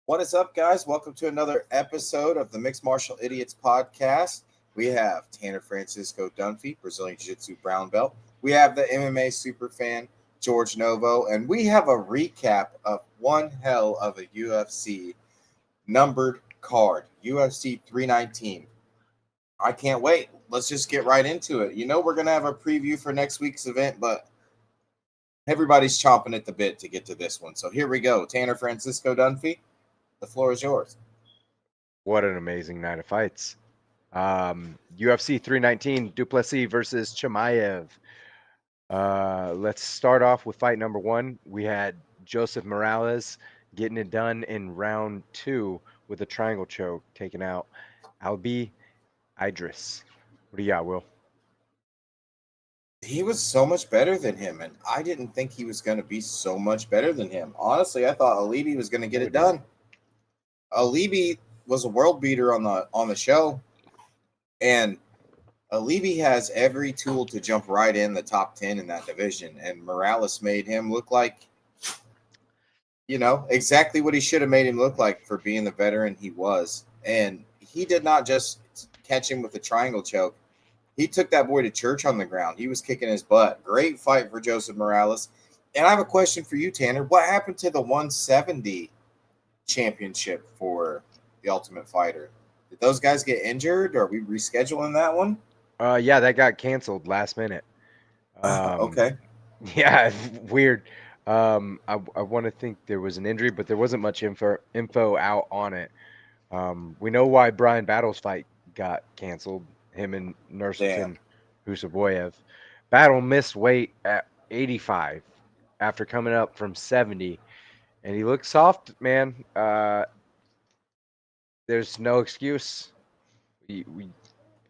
What is up, guys? Welcome to another episode of the Mixed Martial Idiots podcast. We have Tanner Francisco Dunphy, Brazilian Jiu Jitsu brown belt. We have the MMA superfan, George Novo, and we have a recap of one hell of a UFC numbered card, UFC 319. I can't wait. Let's just get right into it. We're going to have a preview for next week's event, but everybody's chomping at the bit to get to this one. So here we go. Tanner Francisco Dunphy, the floor is yours. What an amazing night of fights. UFC 319, Duplessis versus Chimaev. Let's start off with fight number one. We had Joseph Morales getting it done in round two with a triangle choke, taking out Albi Idris. What do you got, Will? He was so much better than him, and I didn't think he was going to be so much better than him. Honestly, I thought Alibi was going to get it done. Alibi was a world beater on the show, and Alibi has every tool to jump right in the top 10 in that division, and Morales made him look like, exactly what he should have made him look like for being the veteran he was. And he did not just catch him with a triangle choke. He took that boy to church on the ground. He was kicking his butt. Great fight for Joseph Morales. And I have a question for you, Tanner. What happened to the 170 championship for the Ultimate Fighter? Did those guys get injured? Are we rescheduling that one? Yeah, that got canceled last minute. Okay. Yeah, weird. I want to think there was an injury, but there wasn't much info out on it. We know why Brian Battle's fight got canceled. Him and Nursultan Husaboyev. Battle missed weight at 85 after coming up from 70, and he looked soft, man. There's no excuse.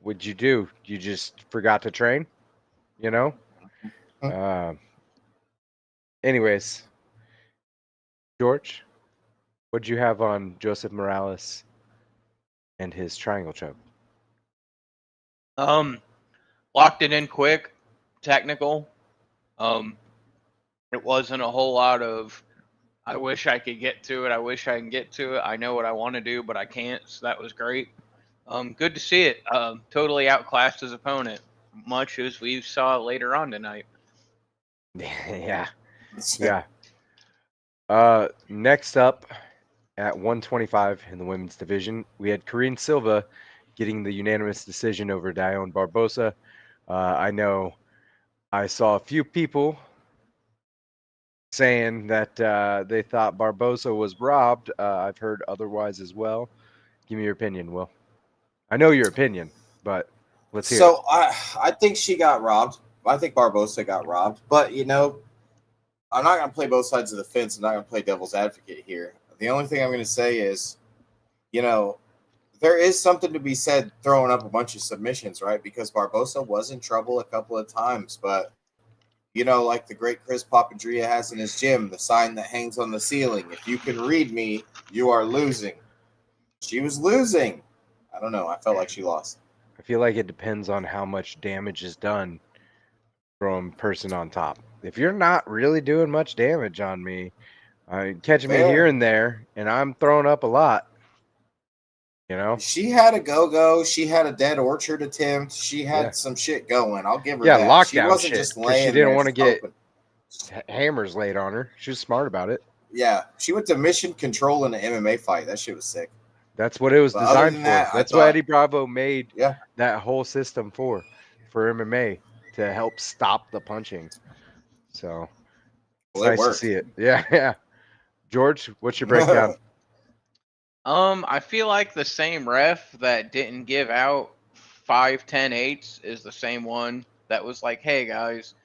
What'd you do? You just forgot to train, you know? Uh, anyways, George, what'd you have on Joseph Morales and his triangle choke? Locked it in quick, technical. It wasn't a whole lot of, I wish I could get to it. I wish I can get to it. I know what I want to do, but I can't. So that was great. Good to see it. Totally outclassed his opponent, much as we saw later on tonight. Yeah. Next up at 125 in the women's division, we had Karine Silva getting the unanimous decision over Dione Barbosa. I know I saw a few people saying that they thought Barbosa was robbed. I've heard otherwise as well. Give me your opinion, Will. I know your opinion, but let's hear it. So I think she got robbed. I think Barbosa got robbed. But, I'm not going to play both sides of the fence. I'm not going to play devil's advocate here. The only thing I'm going to say is, there is something to be said throwing up a bunch of submissions, right? Because Barbosa was in trouble a couple of times. But, like the great Chris Papandrea has in his gym, the sign that hangs on the ceiling, if you can read me, you are losing. She was losing. I don't know. I felt like she lost. I feel like it depends on how much damage is done from person on top. If you're not really doing much damage on me, catching me here and there, and I'm throwing up a lot, She had a go-go. She had a dead orchard attempt. She had some shit going. I'll give her that. Lockdown she wasn't shit, just laying she didn't want to get hammers laid on her. She was smart about it. Yeah, she went to mission control in an MMA fight. That shit was sick. That's what it was designed for. That's what Eddie Bravo made that whole system for MMA to help stop the punching. So it's nice to see it. Yeah. George, what's your breakdown? I feel like the same ref that didn't give out 5-10-8s is the same one that was like, hey guys,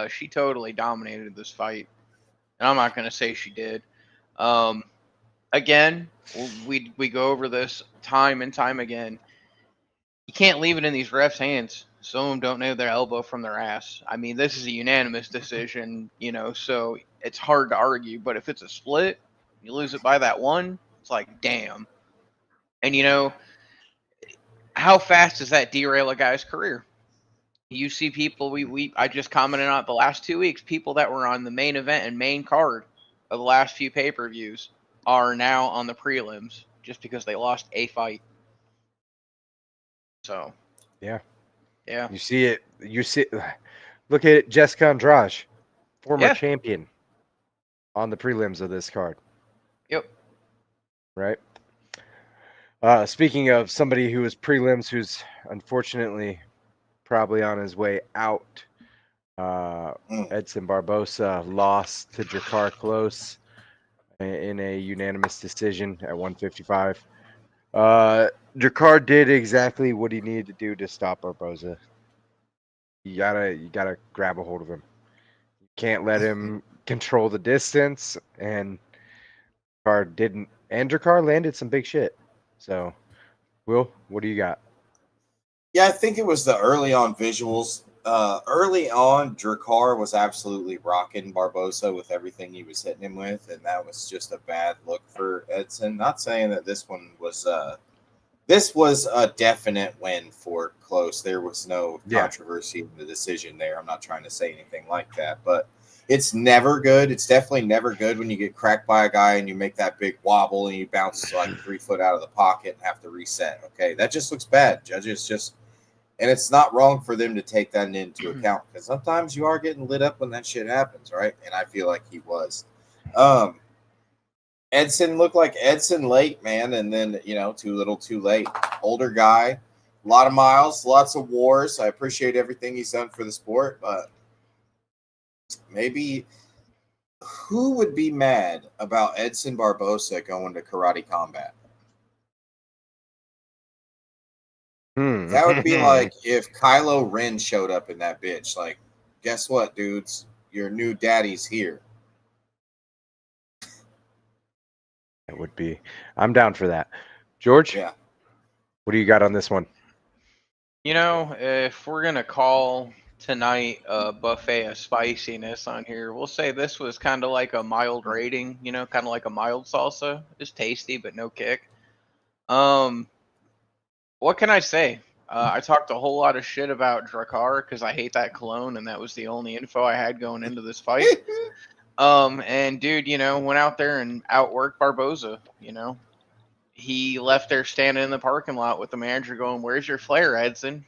she totally dominated this fight. And I'm not going to say she did. Again, we go over this time and time again. You can't leave it in these refs' hands. Some of them don't know their elbow from their ass. I mean, this is a unanimous decision, so it's hard to argue. But if it's a split, you lose it by that one, it's like, damn. And, how fast does that derail a guy's career? You see people, I just commented on it the last 2 weeks, people that were on the main event and main card of the last few pay-per-views, are now on the prelims just because they lost a fight. So, Yeah. yeah. You see it. Look at Jessica Andrade, former Yeah. champion, on the prelims of this card. Yep. Right. Speaking of somebody who was prelims, who's unfortunately probably on his way out, Edson Barbosa lost to Drakkar Klose in a unanimous decision at 155. Drakkar did exactly what he needed to do to stop Barbosa. You gotta grab a hold of him. You can't let him control the distance, and Drakkar didn't. And Drakkar landed some big shit. So, Will, what do you got? Yeah, I think it was the early on visuals. Early on, Drakkar was absolutely rocking Barbosa with everything he was hitting him with, and that was just a bad look for Edson. Not saying that this was a definite win for Klose. There was no controversy in the decision there. I'm not trying to say anything like that, but it's never good. It's definitely never good when you get cracked by a guy and you make that big wobble and you bounce like 3 foot out of the pocket and have to reset. Okay, that just looks bad. Judges just, and it's not wrong for them to take that into account because sometimes you are getting lit up when that shit happens, right? And I feel like he was. Edson looked like Edson late, man, and then, too little, too late. Older guy, a lot of miles, lots of wars. I appreciate everything he's done for the sport, but maybe who would be mad about Edson Barbosa going to karate combat? That would be like if Kylo Ren showed up in that bitch. Like, guess what, dudes? Your new daddy's here. It would be. I'm down for that. George? Yeah. What do you got on this one? If we're going to call tonight a buffet of spiciness on here, we'll say this was kind of like a mild rating, kind of like a mild salsa. Just tasty, but no kick. What can I say? I talked a whole lot of shit about Drakkar because I hate that cologne, and that was the only info I had going into this fight. And dude, went out there and outworked Barbosa. He left there standing in the parking lot with the manager going, "Where's your flair, Edson?"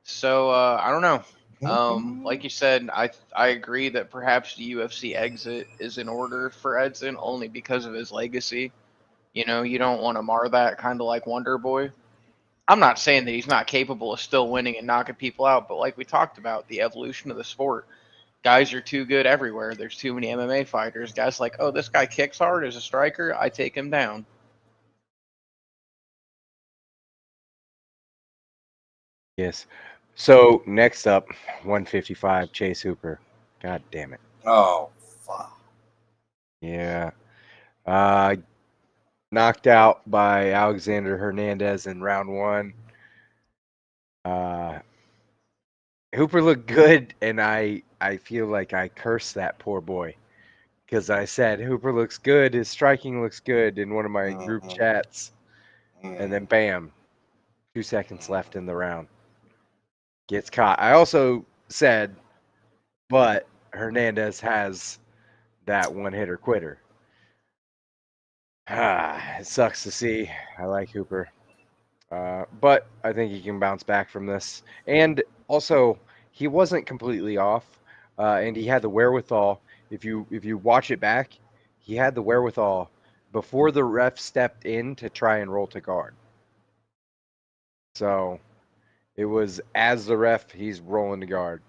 So I don't know. Like you said, I agree that perhaps the UFC exit is in order for Edson only because of his legacy. You don't want to mar that, kind of like Wonder Boy. I'm not saying that he's not capable of still winning and knocking people out, but like we talked about, the evolution of the sport. Guys are too good everywhere. There's too many MMA fighters. Guys like, oh, this guy kicks hard as a striker. I take him down. Yes. So next up, 155, Chase Hooper. God damn it. Oh, fuck. Yeah. Knocked out by Alexander Hernandez in round 1. Hooper looked good, and I feel like I cursed that poor boy because I said Hooper looks good, his striking looks good in one of my group chats, and then bam, 2 seconds left in the round, gets caught. I also said, but Hernandez has that one hitter quitter. It sucks to see. I like Hooper. But I think he can bounce back from this. And also, he wasn't completely off, and he had the wherewithal. If you watch it back, he had the wherewithal before the ref stepped in to try and roll to guard. So it was as the ref, he's rolling to guard.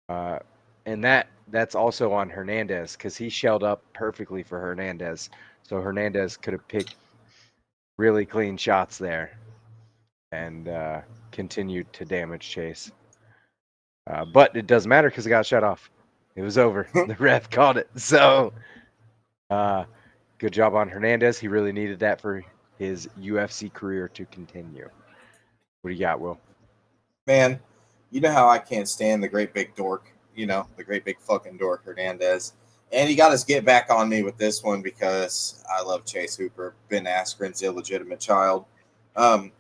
And that's also on Hernandez because he shelled up perfectly for Hernandez. So Hernandez could have picked really clean shots there and continued to damage Chase. But it doesn't matter because it got shut off. It was over. The ref called it. So good job on Hernandez. He really needed that for his UFC career to continue. What do you got, Will? Man, you know how I can't stand the great big dork, the great big fucking dork Hernandez. And he got his get back on me with this one because I love Chase Hooper, Ben Askren's illegitimate child.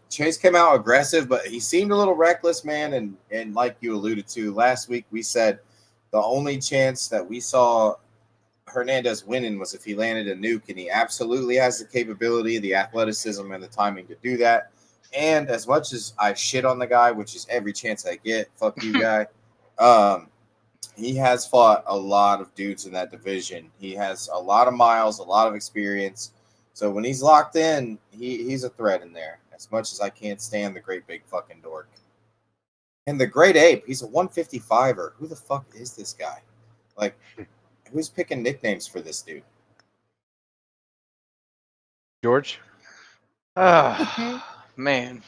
Chase came out aggressive, but he seemed a little reckless, man. And like you alluded to last week, we said the only chance that we saw Hernandez winning was if he landed a nuke, and he absolutely has the capability, the athleticism, and the timing to do that. And as much as I shit on the guy, which is every chance I get, fuck you, guy. He has fought a lot of dudes in that division. He has a lot of miles, a lot of experience. So when he's locked in, he's a threat in there. As much as I can't stand the great big fucking dork. And the great ape, he's a 155er. Who the fuck is this guy? Like, who's picking nicknames for this dude? George? Man.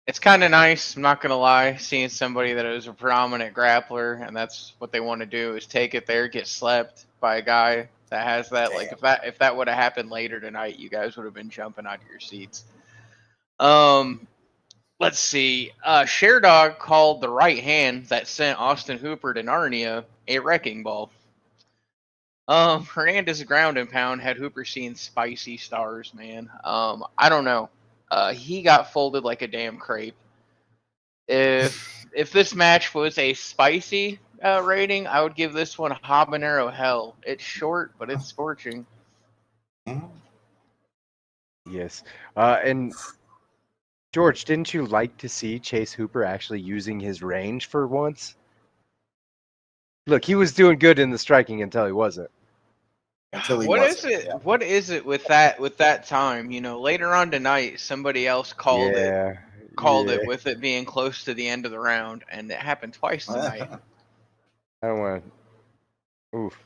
It's kind of nice, I'm not going to lie, seeing somebody that is a prominent grappler, and that's what they want to do is take it there, get slept by a guy that has that. Damn. Like, if that would have happened later tonight, you guys would have been jumping out of your seats. Let's see. Sherdog called the right hand that sent Austin Hooper to Narnia a wrecking ball. Hernandez ground and pound had Hooper seeing spicy stars, man. I don't know. He got folded like a damn crepe. If this match was a spicy rating, I would give this one habanero hell. It's short, but it's scorching. Yes. And George, didn't you like to see Chase Hooper actually using his range for once? Look, he was doing good in the striking until he wasn't. What is it? Yeah. What is it with that time? You know, later on tonight, somebody else called it with it being close to the end of the round, and it happened twice tonight. I don't want to. Oof.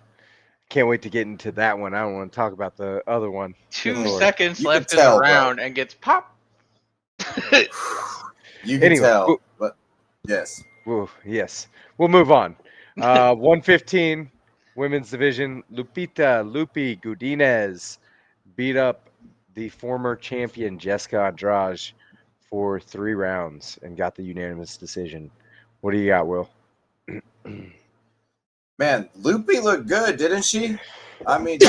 Can't wait to get into that one. I don't want to talk about the other one. 2 seconds left in the round and gets popped. You can tell, but yes. Oof, yes. We'll move on. 115. Women's division, Lupita Lupi Godinez beat up the former champion Jessica Andrade for 3 rounds and got the unanimous decision. What do you got, Will? Man, Lupi looked good, didn't she? I mean,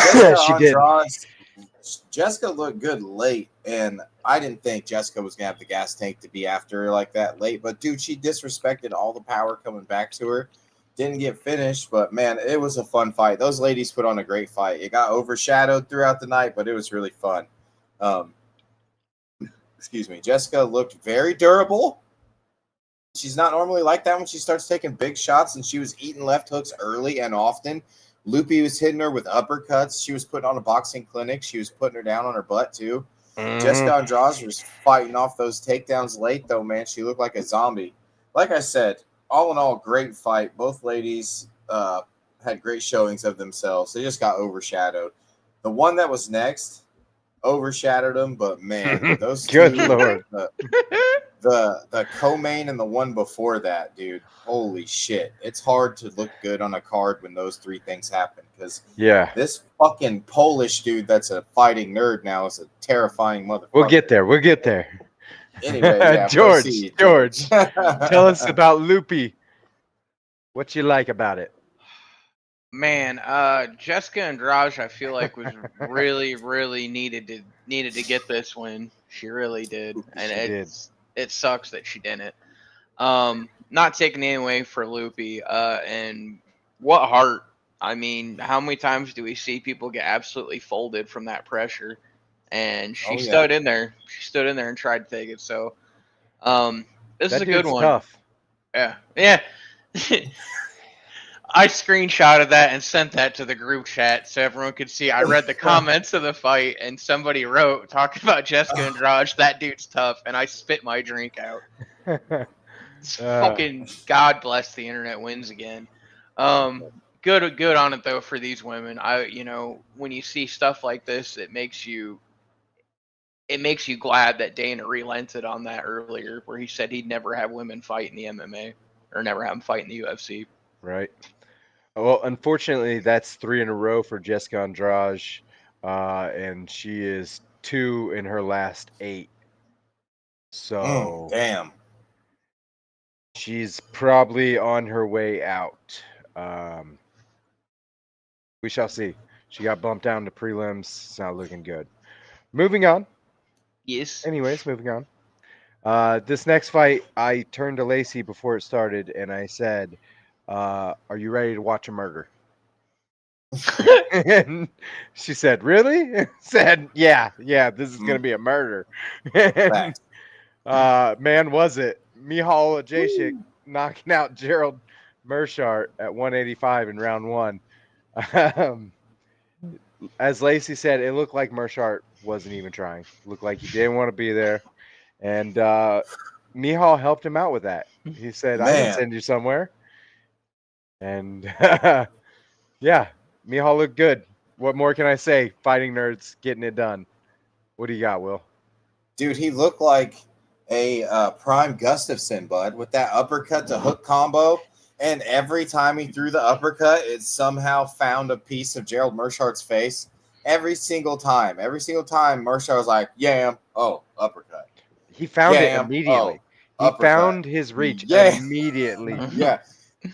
Jessica looked good late, and I didn't think Jessica was going to have the gas tank to be after her like that late. But, dude, she disrespected all the power coming back to her. Didn't get finished, but man, it was a fun fight. Those ladies put on a great fight. It got overshadowed throughout the night, but it was really fun. Excuse me. Jessica looked very durable. She's not normally like that when she starts taking big shots, and she was eating left hooks early and often. Lupi was hitting her with uppercuts. She was putting on a boxing clinic. She was putting her down on her butt, too. Jessica Andrade was fighting off those takedowns late, though, man. She looked like a zombie. Like I said, all in all, great fight. Both ladies had great showings of themselves. They just got overshadowed. The one that was next overshadowed them, but man, those good two, Lord. The co-main and the one before that, dude. Holy shit. It's hard to look good on a card when those 3 things happen because this fucking Polish dude that's a fighting nerd now is a terrifying motherfucker. We'll get there. Anyway, yeah, George, tell us about Lupi. What you like about it? Man, Jessica Andrade, I feel like was really, really needed to get this win. She really did, and it sucks that she didn't. Not taking anything away for Lupi, and what heart. I mean, how many times do we see people get absolutely folded from that pressure? And she stood in there. She stood in there and tried to take it. So, this is a good one. Tough. Yeah. I screenshotted that and sent that to the group chat so everyone could see. I read the comments of the fight, and somebody wrote talking about Jessica Andrade. That dude's tough, and I spit my drink out. Fucking God bless the internet wins again. Good on it though for these women. When you see stuff like this, it makes you glad that Dana relented on that earlier, where he said he'd never have women fight in the MMA or never have them fight in the UFC. Right. Well, unfortunately, that's 3 in a row for Jessica Andrade, and she is 2 in her last 8. So, damn. She's probably on her way out. We shall see. She got bumped down to prelims. It's not looking good. Moving on. Yes. Anyways, moving on. This next fight, I turned to Lacey before it started, and I said, are you ready to watch a murder? And she said, "Really?" Said, "Yeah, this is gonna be a murder." And Facts. man, was it Mihal Jacek knocking out Gerald Mershart at 185 in round one. Um, as Lacey said, it looked like Mershart wasn't even trying. Looked like he didn't want to be there. And Mihal helped him out with that. He said, "I didn't Man, send you somewhere." And yeah, Mihal looked good. What more can I say? Fighting nerds getting it done. What do you got, Will? dude, he looked like a prime Gustafson, bud, with that uppercut to hook combo. And every time he threw the uppercut, it somehow found a piece of Gerald Mershart's face. Every single time, Mershart was like, "Yam, oh, uppercut. He found it Yam, oh, immediately. He uppercut. found his reach Yeah, immediately. yeah."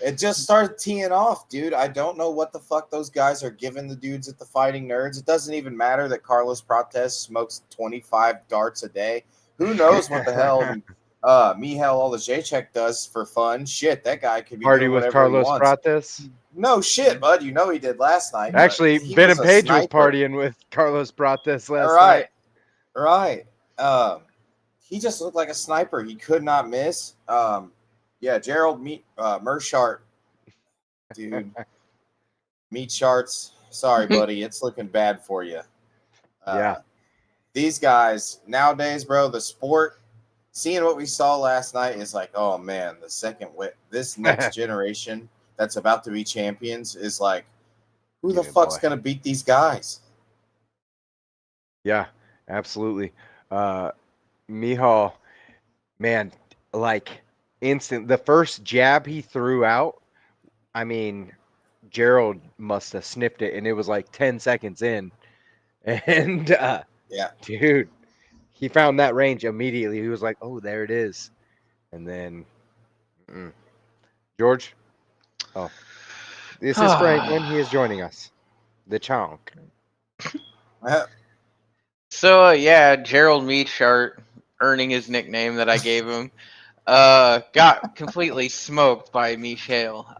It just started teeing off, dude. I don't know what the fuck those guys are giving the dudes at the Fighting Nerds. It doesn't even matter that Carlos Prates smokes 25 darts a day. Who knows what the hell Mihail Olajaychek does for fun? Shit, that guy could be Party doing with whatever he Carlos wants. Prates. No shit, bud. You know he did last night. but Actually, he Ben was and a Page was sniper. partying with Carlos Prates last Right, night. right. He just looked like a sniper. He could not miss. Yeah, Gerald Mershart, dude. Meat charts. Sorry, buddy. It's looking bad for you. Yeah. These guys nowadays, bro, the sport, seeing what we saw last night is like, oh man, this next generation that's about to be champions is like, who the Give me, fuck's boy. gonna beat these guys? Yeah, absolutely. Mihal, man, like instant. The first jab he threw out, I mean, Gerald must have sniffed it, and it was like 10 seconds in. And Yeah. dude, he found that range immediately. He was like, "Oh, there it is." And then, George. Oh, this is Franklin. He is joining us. The Chonk. So yeah, Gerald Meatshart, earning his nickname that I gave him, got completely smoked by Michelle.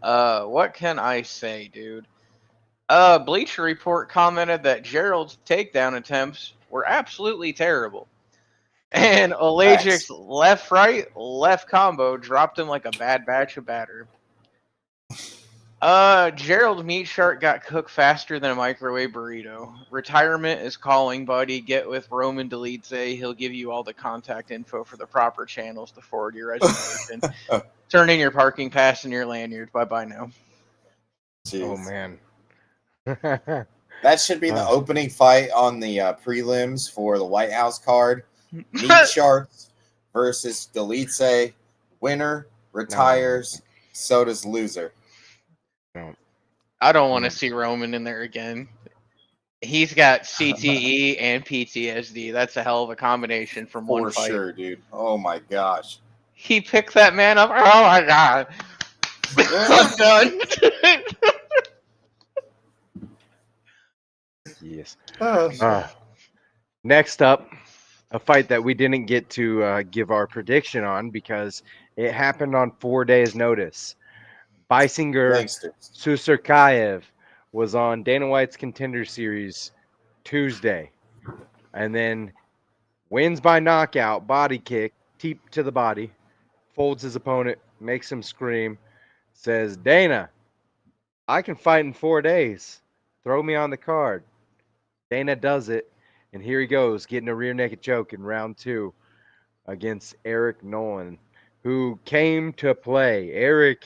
What can I say, dude? Bleacher Report commented that Gerald's takedown attempts were absolutely terrible. And Olajic's left-right, left combo dropped him like a bad batch of batter. Gerald Meatshart got cooked faster than a microwave burrito. Retirement is calling, buddy. Get with Roman Delice. He'll give you all the contact info for the proper channels to forward your resignation. Turn in your parking pass and your lanyard. Bye-bye now. Jeez. Oh, man. That should be the opening fight on the prelims for the White House card. Meatshart versus Delice. Winner retires. So does loser. I don't want to see Roman in there again. He's got CTE and PTSD. That's a hell of a combination from one fight. For sure, dude. Oh my gosh. He picked that man up. Oh my god. I'm done. Yes. Next up, a fight that we didn't get to give our prediction on because it happened on 4 days' notice. Beisinger Susurkayev was on Dana White's Contender Series Tuesday, and then wins by knockout, body kick, teep to the body, folds his opponent, makes him scream, says, "Dana, I can fight in 4 days. Throw me on the card." Dana does it, and here he goes, getting a rear naked choke in round 2 against Eric Nolan, who came to play. Eric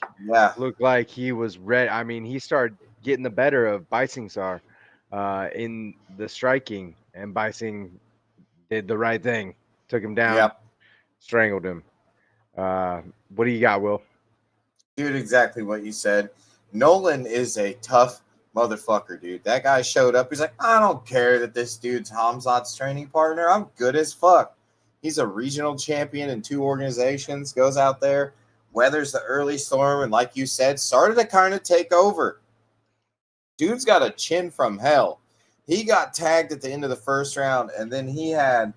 looked like he was ready. I mean, he started getting the better of Beisinger in the striking, and Beising did the right thing. Took him down, strangled him. What do you got, Will? Dude, exactly what you said. Nolan is a tough motherfucker, dude. That guy showed up. He's like, I don't care that this dude's Hamzat's training partner. I'm good as fuck. He's a regional champion in 2 organizations, goes out there, weathers the early storm, and like you said, started to kind of take over. Dude's got a chin from hell. He got tagged at the end of the first round, and then he had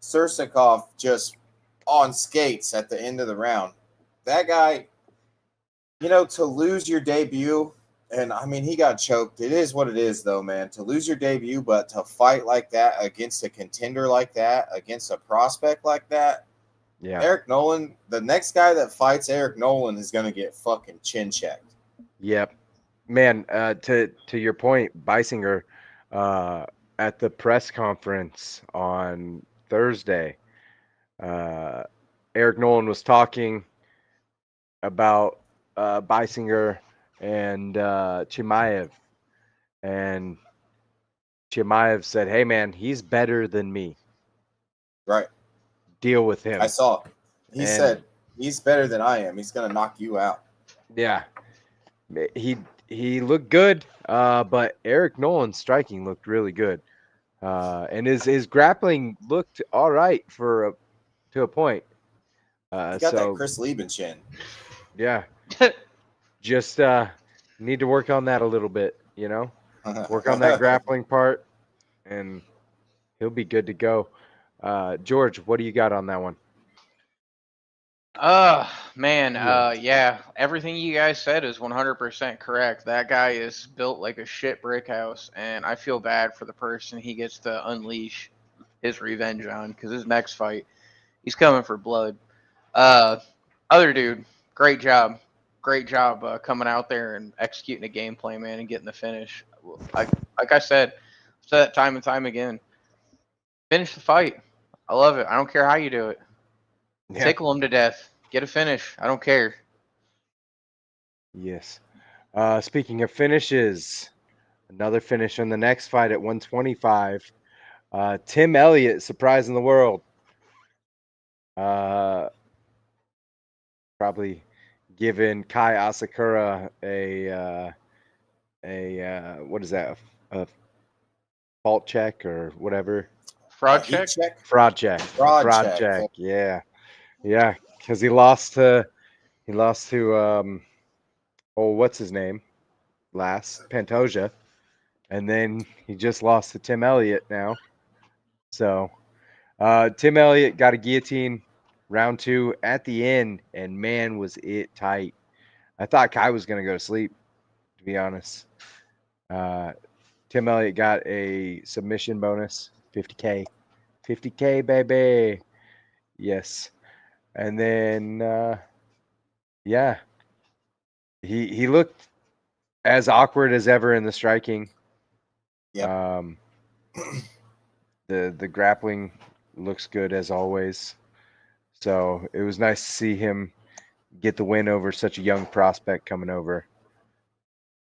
Sursakov just on skates at the end of the round. That guy, to lose your debut And I mean, he got choked. It is what it is, though, man. To lose your debut, but to fight like that against a contender like that, against a prospect like that, Yeah. Eric Nolan, the next guy that fights Eric Nolan is going to get fucking chin checked. Yep. Man, to your point, Beisinger, at the press conference on Thursday, Eric Nolan was talking about Beisinger and Chimaev, and Chimaev said, "Hey, man, he's better than me. Right. Deal with him." I saw. He And said, he's better than I am. He's going to knock you out. yeah, he looked good, but Eric Nolan's striking looked really good, and his grappling looked all right to a point. He's got that So Chris Lieben chin. yeah, just need to work on that a little bit, work on that grappling part, and he'll be good to go. George, what do you got on that one? Man, Yeah. yeah, everything you guys said is 100% correct. That guy is built like a shit brick house, and I feel bad for the person he gets to unleash his revenge on, because his next fight, he's coming for blood. Uh, Other dude, great job. Great job coming out there and executing a game plan, man, and getting the finish. Like I said it time and time again. Finish the fight. I love it. I don't care how you do it. Yeah. Tickle him to death. Get a finish. I don't care. Yes. Speaking of finishes, another finish on the next fight at 125. Tim Elliott surprising the world. Probably giving Kai Asakura a what is that? A fault check or whatever? Fraud Heat check? check? Fraud check. Fraud check. check. Yeah. Yeah. Because he lost to what's his name? Last Pantoja. And then he just lost to Tim Elliott now. So Tim Elliott got a guillotine round 2 at the end, and man, was it tight. I thought Kai was going to go to sleep, to be honest. Tim Elliott got a submission bonus, 50K. 50K, baby. Yes. And then, yeah, he looked as awkward as ever in the striking. Yep. The grappling looks good as always. So it was nice to see him get the win over such a young prospect coming over.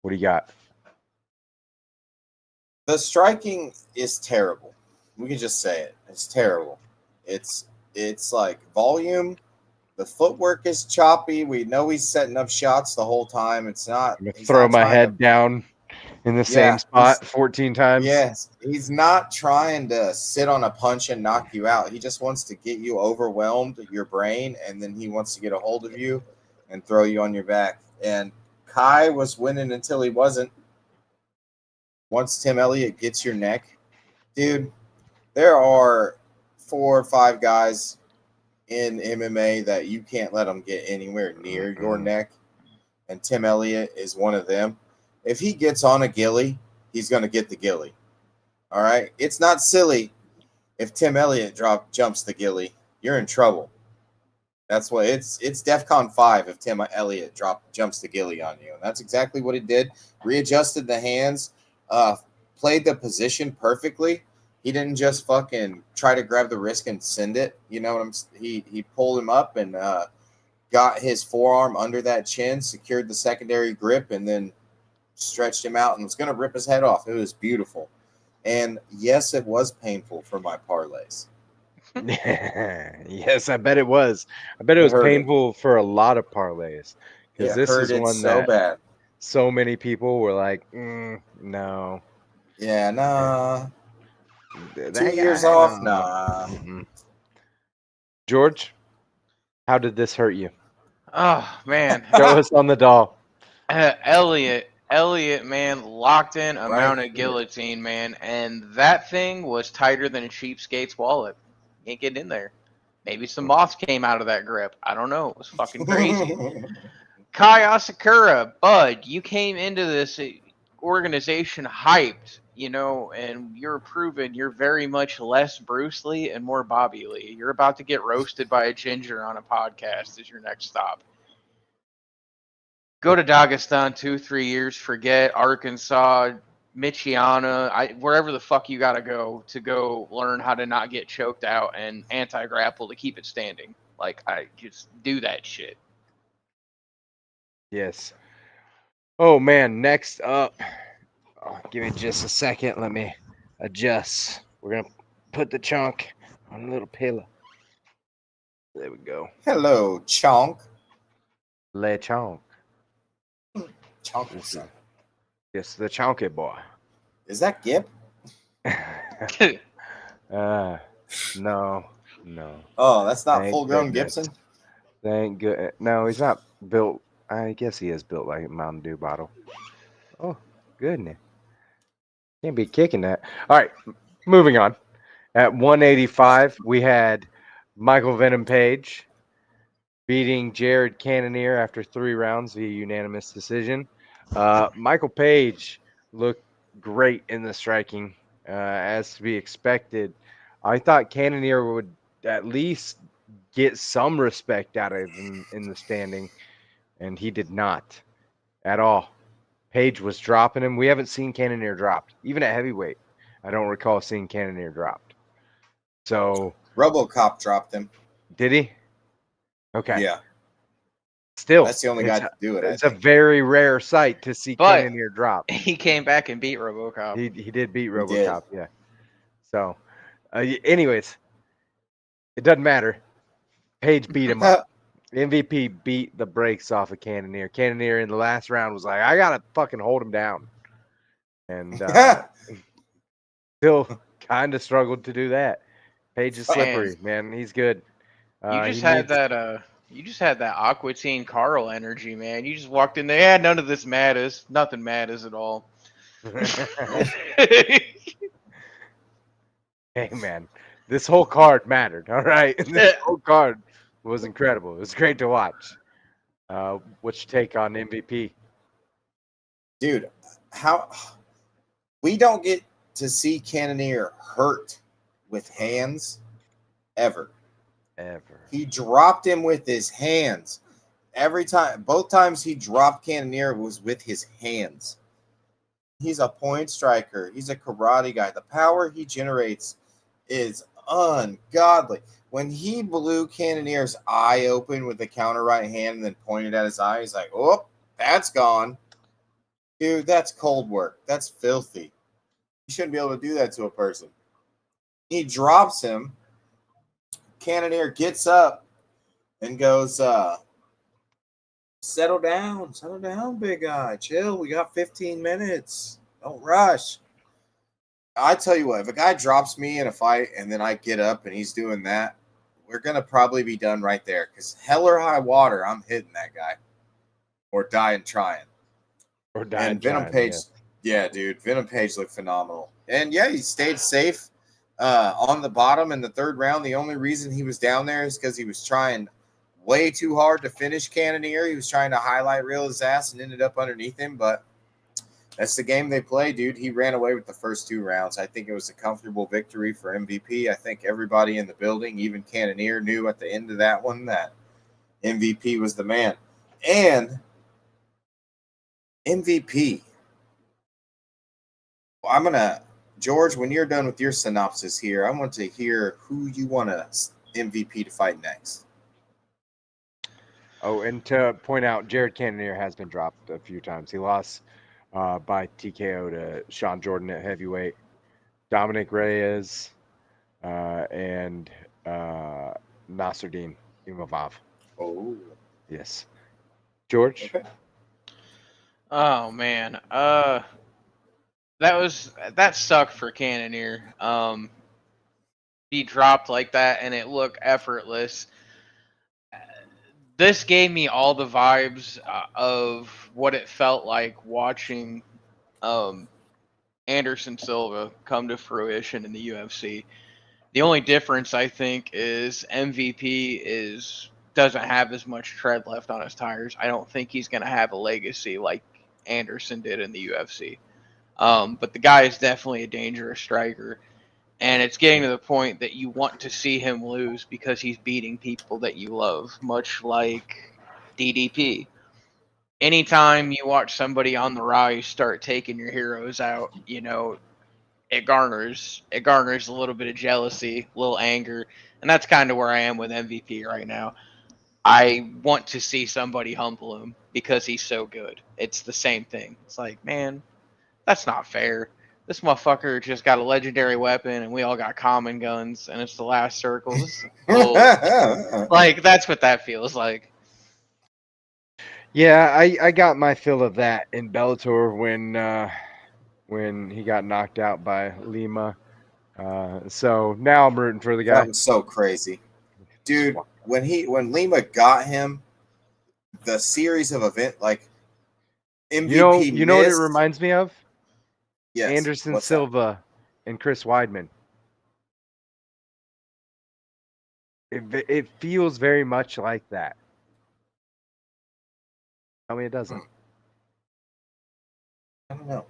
What do you got? The striking is terrible. We can just say it. It's terrible. It's like volume. The footwork is choppy. We know he's setting up shots the whole time. It's not. I'm gonna He's throw not my trying head to, down in the Yeah, same spot 14 times. Yes, he's not trying to sit on a punch and knock you out. He just wants to get you overwhelmed, your brain, and then he wants to get a hold of you and throw you on your back. And Kai was winning until he wasn't. Once Tim Elliott gets your neck, dude, there are 4 or 5 guys in MMA that you can't let them get anywhere near your neck, and Tim Elliott is one of them. If he gets on a gilly, he's going to get the gilly. All right? It's not silly if Tim Elliott jumps the gilly. You're in trouble. That's what it's DEFCON 5 if Tim Elliott jumps the gilly on you. And that's exactly what he did. Readjusted the hands, played the position perfectly. He didn't just fucking try to grab the wrist and send it. You know what I'm saying? He pulled him up and got his forearm under that chin, secured the secondary grip, and then stretched him out and was going to rip his head off. It was beautiful. And yes, it was painful for my parlays. Yes, I bet it was. I bet it was painful for a lot of parlays, because this is one so that bad. So many people were like, no. Yeah, nah. That 2 guy, years off? no. Nah. Mm-mm. George, how did this hurt you? Oh, man. Show us on the doll. Elliott, man, locked in amount of guillotine, man. And that thing was tighter than a cheapskate's wallet. Can't get in there. Maybe some moths came out of that grip. I don't know. It was fucking crazy. Kai Asakura, Bud, you came into this organization hyped, and you're proven you're very much less Bruce Lee and more Bobby Lee. You're about to get roasted by a ginger on a podcast as your next stop. Go to Dagestan 2-3 years, forget Arkansas, Michiana, wherever the fuck you gotta go to go learn how to not get choked out and anti-grapple to keep it standing. Like, I just do that shit. Yes. Oh man, next up. Oh, give me just a second. Let me adjust. We're gonna put the chunk on a little pillow. There we go. Hello, Chonk. Le chonk. Chonk. Yes, the chonky boy. Is that Gip? No. Oh, that's not Thank full-grown goodness. Gibson. Thank good. No, he's not built. I guess he is built like a Mountain Dew bottle. Oh, goodness. Can't be kicking that. All right, moving on. At 185, we had Michael Venom Page beating Jared Cannonier after 3 rounds via unanimous decision. Michael Page looked great in the striking, as to be expected. I thought Cannonier would at least get some respect out of him in the standing, and he did not at all. Page was dropping him. We haven't seen Cannonier dropped. Even at heavyweight, I don't recall seeing Cannonier dropped. So, RoboCop dropped him. did he? Okay. Yeah, Still, that's the only guy to do it. it's a very rare sight to see But- Cannonier drop. He came back and beat RoboCop. He did beat He RoboCop, yeah. So, anyways, it doesn't matter. Page beat him up. MVP beat the brakes off of Cannonier. Cannonier in the last round was like, I gotta fucking hold him down, and still kind of struggled to do that. Page is slippery, man. He's good. You just had that Aqua Teen Carl energy, man. You just walked in there. Yeah, none of this matters. Nothing matters at all. Hey, man, this whole card mattered. All right, this whole card was incredible. It was great to watch. What's your take on MVP? Dude, how we don't get to see Cannonier hurt with hands ever. He dropped him with his hands. Every time, both times he dropped Cannonier was with his hands. He's a point striker. He's a karate guy. The power he generates is ungodly. When he blew Cannonier's eye open with the counter right hand and then pointed at his eye, he's like, oh, that's gone. Dude, that's cold work. That's filthy. You shouldn't be able to do that to a person. He drops him. Cannonier gets up and goes, settle down, big guy. Chill. We got 15 minutes. Don't rush. I tell you what, if a guy drops me in a fight and then I get up and he's doing that, we're going to probably be done right there. Because hell or high water, I'm hitting that guy. Or dying trying. And Venom Page, yeah, dude. Venom Page looked phenomenal. And yeah, he stayed safe on the bottom in the 3rd round. The only reason he was down there is because he was trying way too hard to finish Cannonier. He was trying to highlight reel his ass and ended up underneath him. But that's the game they play, dude. He ran away with the first 2 rounds. I think it was a comfortable victory for MVP. I think everybody in the building, even Cannonier, knew at the end of that one that MVP was the man. And MVP. I'm going to, George, when you're done with your synopsis here, I want to hear who you want to MVP to fight next. Oh, and to point out, Jared Cannonier has been dropped a few times. He lost by TKO to Sean Jordan at heavyweight, Dominic Reyes, and Nasruddin Imavov. Oh. Yes. George? Okay. Oh man, that sucked for Cannonier. He dropped like that, and it looked effortless. This gave me all the vibes of what it felt like watching Anderson Silva come to fruition in the UFC. The only difference, I think, is MVP is doesn't have as much tread left on his tires. I don't think he's going to have a legacy like Anderson did in the UFC. But the guy is definitely a dangerous striker. And it's getting to the point that you want to see him lose because he's beating people that you love, much like DDP. Anytime you watch somebody on the rise start taking your heroes out, it garners a little bit of jealousy, a little anger, and that's kind of where I am with MVP right now. I want to see somebody humble him because he's so good. It's the same thing. It's like, man, that's not fair. This motherfucker just got a legendary weapon, and we all got common guns, and it's the last circle. Like, that's what that feels like. Yeah, I got my fill of that in Bellator when he got knocked out by Lima. So now I'm rooting for the guy. That was so crazy, dude. When Lima got him, the series of event like MVP. You know what it reminds me of? Yes. Anderson Silva and Chris Weidman. It feels very much like that. Tell me it doesn't. I don't know.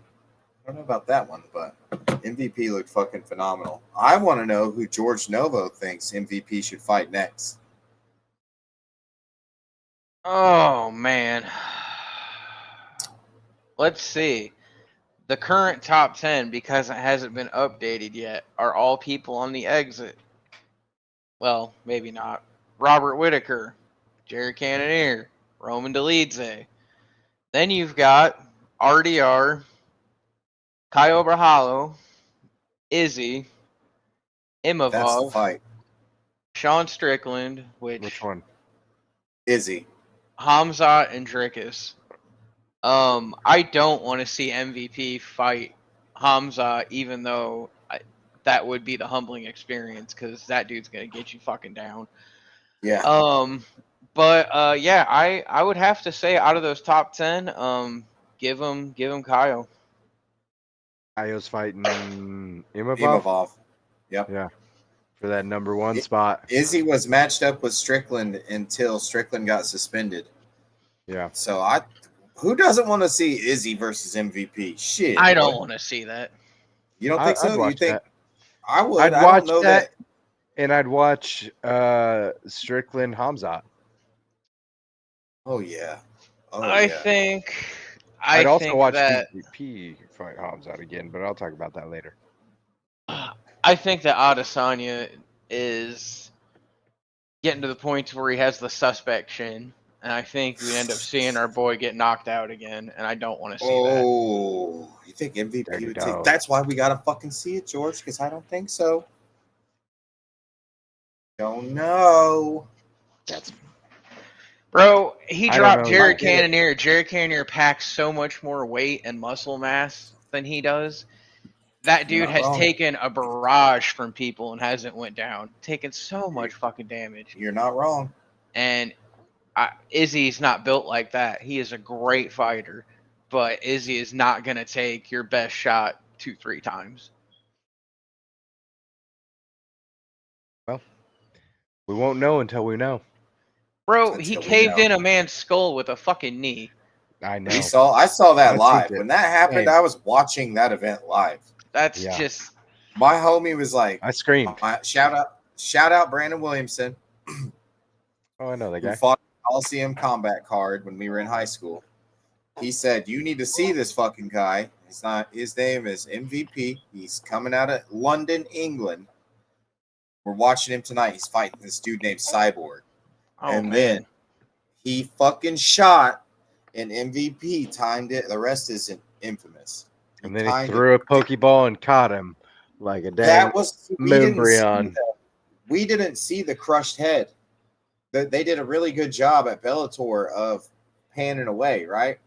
I don't know about that one, but MVP looked fucking phenomenal. I want to know who George Novo thinks MVP should fight next. Oh, man. Let's see. The current top 10, because it hasn't been updated yet, are all people on the exit. Well, maybe not. Robert Whitaker, Jared Cannonier, Roman Dolidze. Then you've got RDR, Caio Brajalo, Izzy, That's the Imavov, fight. Sean Strickland, Which one? Izzy. Hamzat, and Dricus. I don't want to see MVP fight Hamza, even though that would be the humbling experience because that dude's gonna get you fucking down. Yeah. But yeah, I would have to say out of those top 10, give him Caio. Caio's fighting Imavov. Imavov. Yep. Yeah, for that number 1 spot. Izzy was matched up with Strickland until Strickland got suspended. Yeah. So who doesn't want to see Izzy versus MVP? Shit. I don't want to see that. You don't think so? I'd watch You think that. I would? I'd I watch don't know that, and I'd watch Strickland Hamzat. Oh yeah. I think I'd also watch that MVP fight Hamzat again, but I'll talk about that later. I think that Adesanya is getting to the point where he has the suspect chin, and I think we end up seeing our boy get knocked out again, and I don't want to see that. Oh, you think MVP Dirty would dog. take? That's why we gotta fucking see it, George, because I don't think so. Don't know. Bro, he I don't dropped know. Jared Might get it. Cannonier. Jared Cannonier packs so much more weight and muscle mass than he does. That dude Not has wrong. taken a barrage from people and hasn't went down. Taken so much fucking damage. You're not wrong. And Izzy's not built like that. He is a great fighter, but Izzy is not going to take your best shot 2-3 times. Well, we won't know until we know. Bro, he Until we caved know. in a man's skull with a fucking knee. I know. I saw that I've live. seen it. When that happened, Same. I was watching that event live. That's Yeah. just My homie was like, I screamed. shout out Brandon Williamson, Oh, I know that who guy. fought Coliseum Combat Card when we were in high school. He said, "You need to see this fucking guy. His name is MVP. He's coming out of London, England. We're watching him tonight. He's fighting this dude named Cyborg." Then he fucking shot, and MVP timed it. The rest is infamous. And then he threw a Pokeball and caught him like a damn That was Moonbryon. We didn't see the crushed head. They did a really good job at Bellator of panning away, right?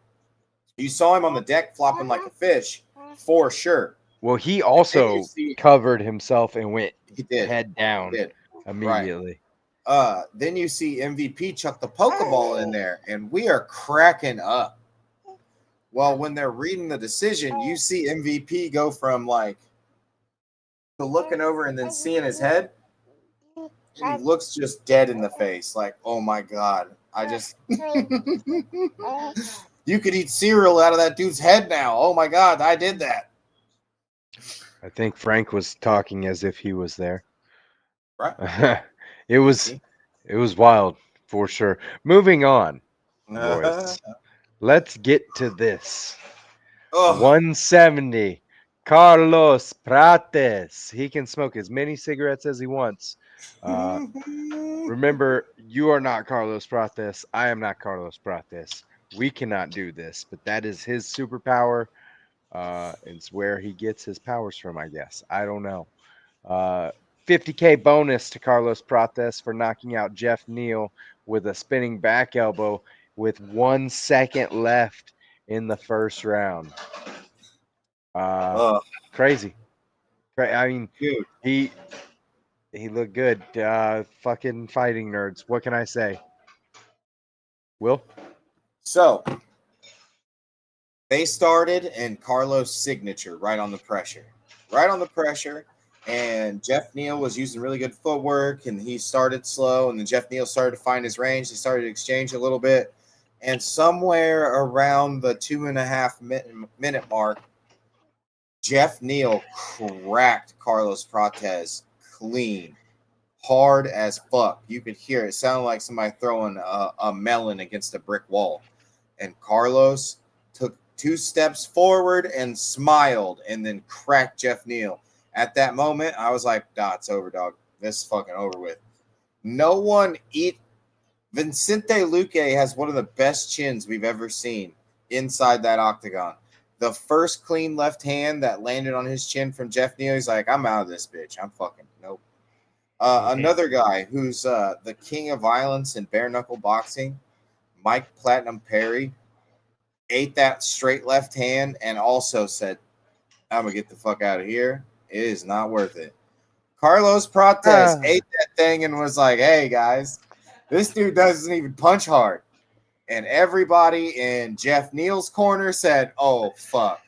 You saw him on the deck flopping like a fish, for sure. Well, he also covered himself and went He did. head down He did. immediately. Then you see MVP chuck the Pokeball in there, and we are cracking up. Well, when they're reading the decision, you see MVP go from like to looking over and then seeing his head And he looks just dead in the face. Like, oh my God. I just. You could eat cereal out of that dude's head now. Oh my God, I did that. I think Frank was talking as if he was there. Right. It was wild for sure. Moving on, boys. Let's get to this. Oh, 170. Carlos Prates. He can smoke as many cigarettes as he wants. Remember, you are not Carlos Prates. I am not Carlos Prates. We cannot do this, but that is his superpower. It's where he gets his powers from, I guess. I don't know. 50K bonus to Carlos Prates for knocking out Jeff Neal with a spinning back elbow with 1 second left in the first round. Crazy. I mean, dude. he looked good. Fucking fighting nerds. What can I say? Will? So they started and Carlos' signature right on the pressure. And Jeff Neal was using really good footwork, and he started slow, and then Jeff Neal started to find his range. They started to exchange a little bit, and somewhere around the 2.5 minute mark, Jeff Neal cracked Carlos Prates clean, hard as fuck. You could hear it. It sounded like somebody throwing a melon against a brick wall. And Carlos took 2 steps forward and smiled, and then cracked Jeff Neal. At that moment, I was like, it's over, dog. This is fucking over with. No one Vicente Luque has one of the best chins we've ever seen inside that octagon. The first clean left hand that landed on his chin from Jeff Neal, he's like, I'm out of this bitch. I'm fucking nope. Another guy who's the king of violence in bare knuckle boxing, Mike Platinum Perry, ate that straight left hand and also said, I'm going to get the fuck out of here. It is not worth it. Carlos Prates ate that thing and was like, hey, guys, this dude doesn't even punch hard. And everybody in Jeff Neal's corner said, oh, fuck.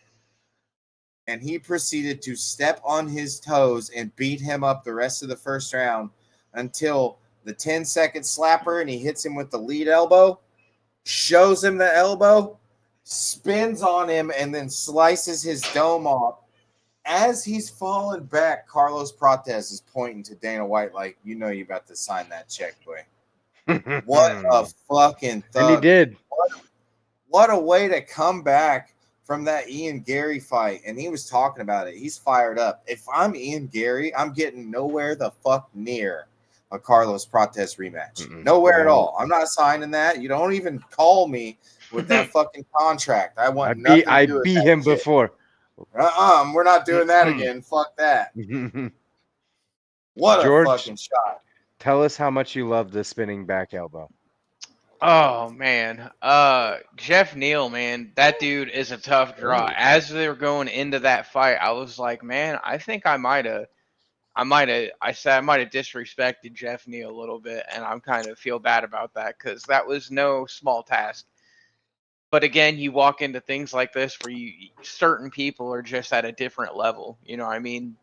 And he proceeded to step on his toes and beat him up the rest of the first round until the 10-second slapper, and he hits him with the lead elbow, shows him the elbow, spins on him, and then slices his dome off. As he's falling back, Carlos Prates is pointing to Dana White like, you know you about to sign that check, boy. What a fucking thug. And he did. What a way to come back from that Ian Gary fight. And he was talking about it. He's fired up. If I'm Ian Gary, I'm getting nowhere the fuck near a Carlos Prates rematch. Nowhere at all. I'm not signing that. You don't even call me with that fucking contract. I want nothing to do with I beat him shit. before. We're not doing that again. Fuck that. What George, a fucking shot. Tell us how much you love the spinning back elbow. Oh man, Jeff Neal, man, that dude is a tough draw. As they were going into that fight, I was like, man, I think I might have disrespected Jeff Neal a little bit, and I'm kind of feel bad about that because that was no small task. But again, you walk into things like this where certain people are just at a different level. You know, I mean,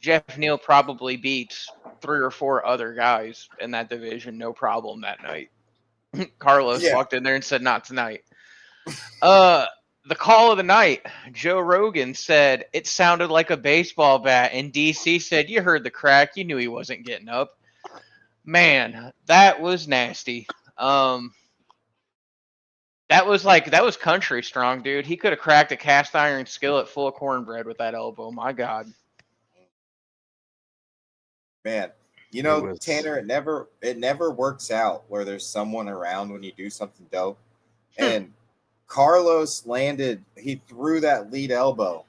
Jeff Neal probably beats 3 or 4 other guys in that division, no problem that night. Carlos walked in there and said, not tonight. The call of the night, Joe Rogan said it sounded like a baseball bat, and DC said, you heard the crack, you knew he wasn't getting up. Man, that was nasty. That was country strong, dude. He could have cracked a cast iron skillet full of cornbread with that elbow. My God. Man, you know, Tanner, it never works out where there's someone around when you do something dope. And Carlos he threw that lead elbow.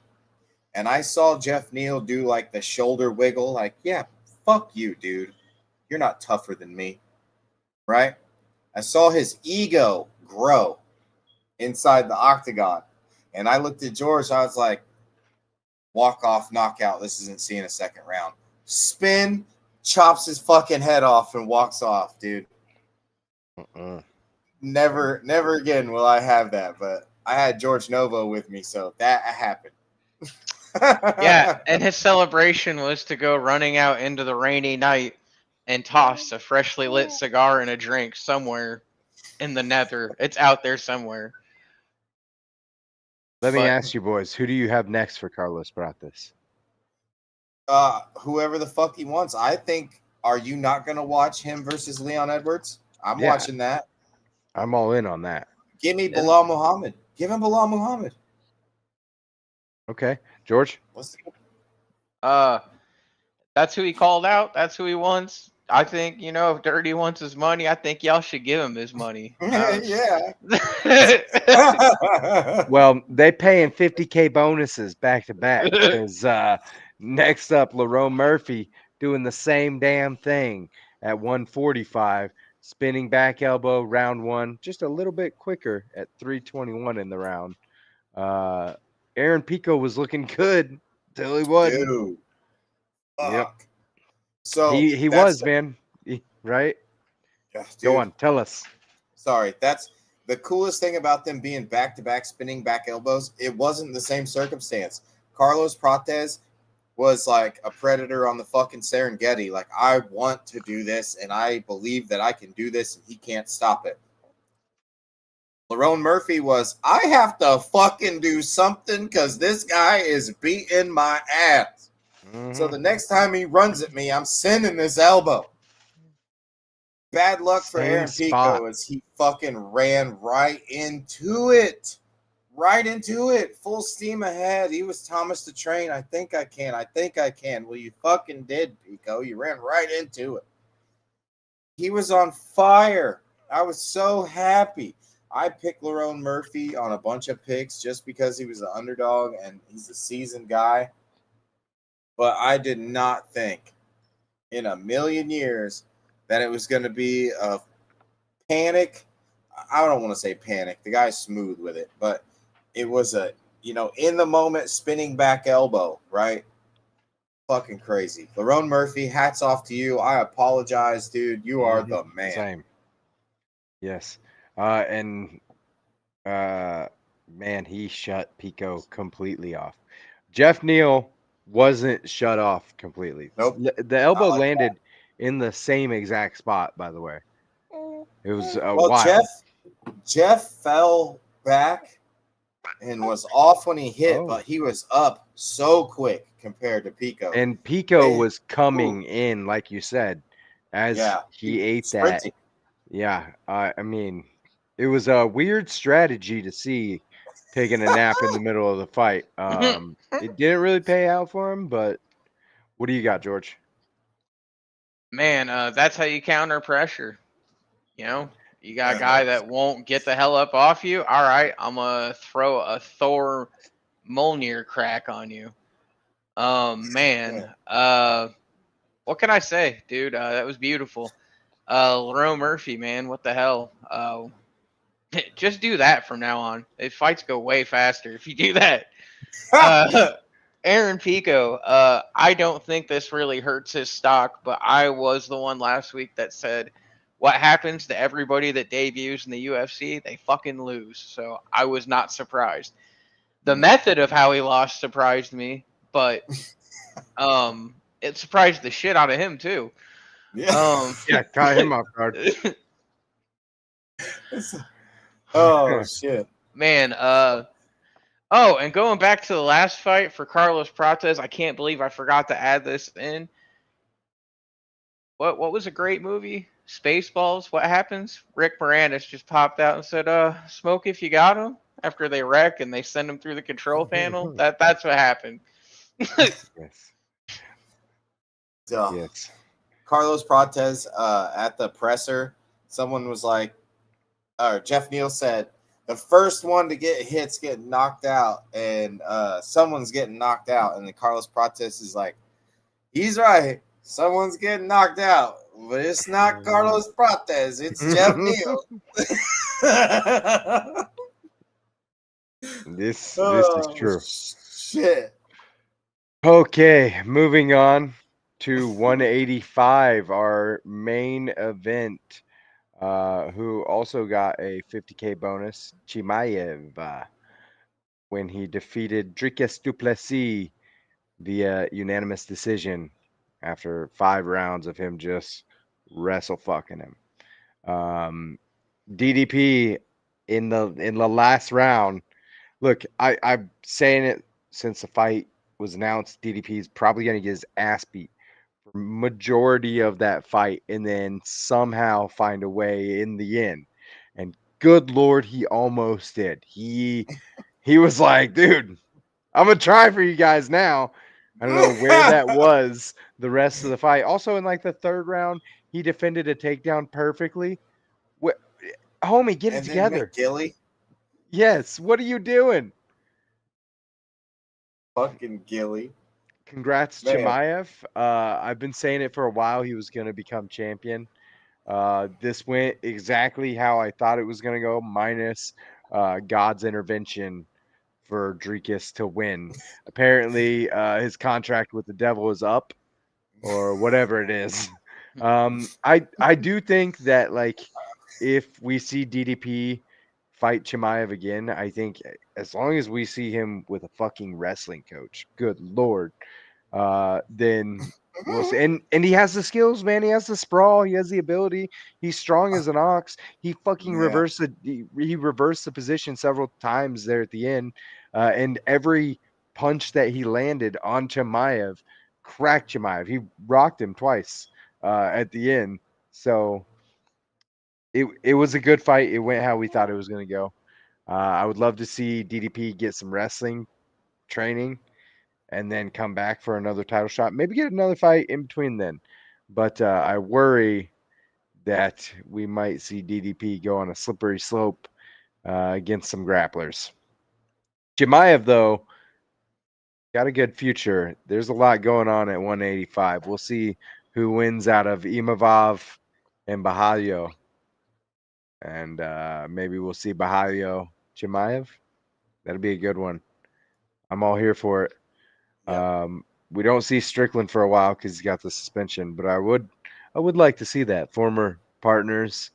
And I saw Jeff Neal do like the shoulder wiggle, like, yeah, fuck you, dude. You're not tougher than me. Right? I saw his ego grow inside the octagon. And I looked at George, I was like, walk off, knockout. This isn't seeing a second round. Spin, chops his fucking head off, and walks off, dude. Never again will I have that. But I had George Novo with me, so that happened. Yeah, and his celebration was to go running out into the rainy night and toss a freshly lit cigar and a drink somewhere in the nether. It's out there somewhere. Let me But ask you, boys, who do you have next for Carlos Prates? Whoever the fuck he wants. I think. Are you not going to watch him versus Leon Edwards? I'm Yeah. watching that. I'm all in on that. Give me Bilal Muhammad. Give him Bilal Muhammad. Okay, George. Let's that's who he called out. That's who he wants. I think, if Dirty wants his money, I think y'all should give him his money. yeah. Well, they paying 50K bonuses back to back because next up, Lerone Murphy doing the same damn thing at 145, spinning back elbow, round one, just a little bit quicker at 321 in the round. Aaron Pico was looking good till he wasn't. Dude. Fuck. Yep. So He was, man. Right? Yeah, Go dude. on, tell us. Sorry, that's the coolest thing about them being back-to-back spinning back elbows. It wasn't the same circumstance. Carlos Prates was like a predator on the fucking Serengeti. Like, I want to do this, and I believe that I can do this, and he can't stop it. Lerone Murphy was, I have to fucking do something because this guy is beating my ass. So the next time he runs at me, I'm sending this elbow. Bad luck for Same Aaron spot. Pico as he fucking ran right into it. Right into it. Full steam ahead. He was Thomas the Train. I think I can. I think I can. Well, you fucking did, Pico. You ran right into it. He was on fire. I was so happy. I picked Lerone Murphy on a bunch of picks just because he was an underdog and he's a seasoned guy. But I did not think in a million years that it was going to be a panic. I don't want to say panic. The guy's smooth with it, but it was a, in the moment spinning back elbow, right? Fucking crazy. Lerone Murphy, hats off to you. I apologize, dude. You are the man. Same. Yes. Man, he shut Pico completely off. Jeff Neal wasn't shut off completely. Nope. The elbow Not like landed in the same exact spot, by the way. It was Well, wild. Jeff fell back and was off when he hit, Oh. but he was up so quick compared to Pico. And Pico Man, was coming in, like you said, as he ate sprinting. that. Yeah. I mean, it was a weird strategy to see taking a nap in the middle of the fight. It didn't really pay out for him, but what do you got, George? man, that's how you counter pressure. You got a guy that won't get the hell up off you. All right, I'm gonna throw a Thor Mjolnir crack on you. Man, what can I say, dude? That was beautiful. Lerone Murphy, man, what the hell? Just do that from now on. Fights go way faster if you do that. Aaron Pico, I don't think this really hurts his stock, but I was the one last week that said what happens to everybody that debuts in the UFC, they fucking lose. So I was not surprised. The method of how he lost surprised me, but it surprised the shit out of him too. Yeah. Yeah, caught him off guard. Oh shit. Man, oh, and going back to the last fight for Carlos Prates, I can't believe I forgot to add this in. What was a great movie? Spaceballs. What happens? Rick Moranis just popped out and said, smoke if you got him," after they wreck and they send him through the control panel. That's what happened. Yes. Yes. Carlos Prates at the presser, someone was like, Jeff Neal said, the first one to get hits getting knocked out, and someone's getting knocked out. And then Carlos Prates is like, he's right. Someone's getting knocked out, but it's not Carlos Prates. It's Jeff Neal. This is true. Shit. Okay, moving on to 185, our main event. Who also got a 50K bonus, Chimaev, when he defeated Dricus du Plessis via unanimous decision after 5 rounds of him just wrestle fucking him. DDP in the last round. Look, I'm saying it since the fight was announced. DDP is probably going to get his ass beat for majority of that fight, and then somehow find a way in the end. And good lord, he almost did. He was like, dude, I'm gonna try for you guys now. I don't know where that was the rest of the fight. Also, in like the third round, he defended a takedown perfectly. What, homie, get it And then together. McGilly, Yes, what are you doing? fucking Gilly. Congrats, Man, Chimaev. I've been saying it for a while. He was going to become champion. This went exactly how I thought it was going to go, minus God's intervention for Dricus to win. Apparently, his contract with the devil is up, or whatever it is. I do think that, like, if we see DDP fight Chimaev again, I think as long as we see him with a fucking wrestling coach, good lord, then we'll see. And he has the skills, man. He has the sprawl. He has the ability. He's strong as an ox. He fucking yeah. he reversed the position several times there at the end, and every punch that he landed on Chimaev cracked Chimaev. He rocked him twice at the end. So it was a good fight. It went how we thought it was going to go. I would love to see DDP get some wrestling training and then come back for another title shot. Maybe get another fight in between then. But I worry that we might see DDP go on a slippery slope against some grapplers. Chimaev, though, got a good future. There's a lot going on at 185. We'll see who wins out of Imavov and Bahalio. And maybe we'll see Bahalio Chimaev. That'll be a good one. I'm all here for it. Yeah. We don't see Strickland for a while because he's got the suspension, but I would like to see that. Former partners.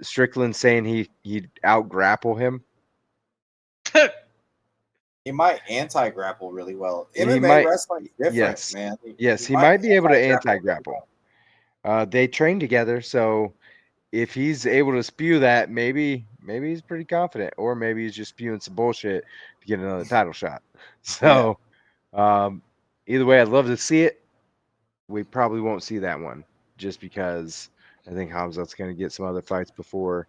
Strickland saying he'd out grapple him. He might anti-grapple really well. He MMA might, wrestling is different, yes, man. yes, He he might might be able to anti-grapple really anti-grapple. well. They train together, so if he's able to spew that, maybe he's pretty confident, or maybe he's just spewing some bullshit to get another title shot. So, either way, I'd love to see it. We probably won't see that one just because I think Hamzat's going to get some other fights before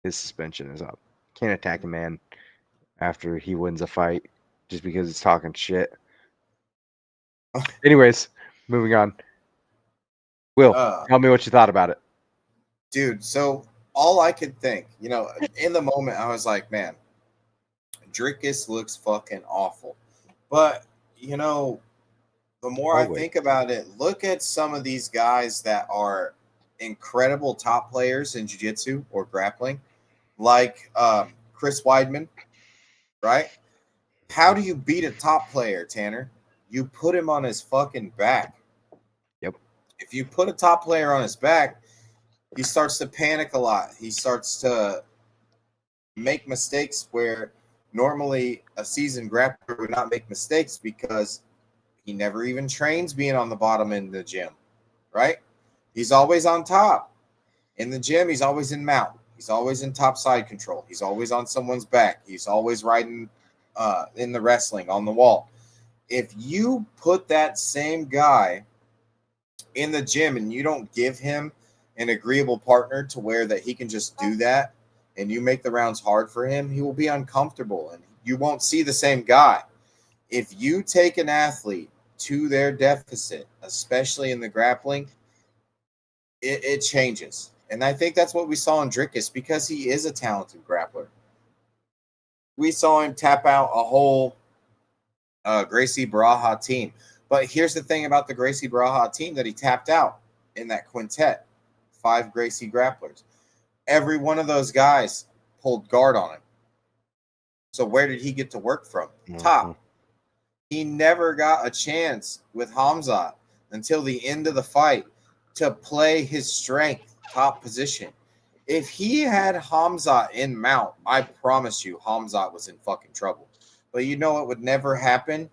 his suspension is up. Can't attack a man after he wins a fight just because he's talking shit. Anyways, moving on. Will, tell me what you thought about it. Dude, so all I could think, in the moment, I was like, man, Dricus looks fucking awful. But, the more I think about it, look at some of these guys that are incredible top players in jiu-jitsu or grappling, like Chris Weidman, right? How do you beat a top player, Tanner? You put him on his fucking back. Yep. If you put a top player on his back, he starts to panic a lot. He starts to make mistakes where normally a seasoned grappler would not make mistakes because he never even trains being on the bottom in the gym, right? He's always on top. In the gym, he's always in mount. He's always in top side control. He's always on someone's back. He's always riding in the wrestling on the wall. If you put that same guy in the gym and you don't give him an agreeable partner to where that he can just do that and you make the rounds hard for him, he will be uncomfortable and you won't see the same guy. If you take an athlete to their deficit, especially in the grappling, it changes. And I think that's what we saw in Dricus because he is a talented grappler. We saw him tap out a whole Gracie Baraja team. But here's the thing about the Gracie Baraja team that he tapped out in that quintet. 5 Gracie grapplers. Every one of those guys pulled guard on him. So where did he get to work from? Mm-hmm. Top. He never got a chance with Hamzat until the end of the fight to play his strength, top position. If he had Hamzat in mount, I promise you Hamzat was in fucking trouble. But you know it would never happen?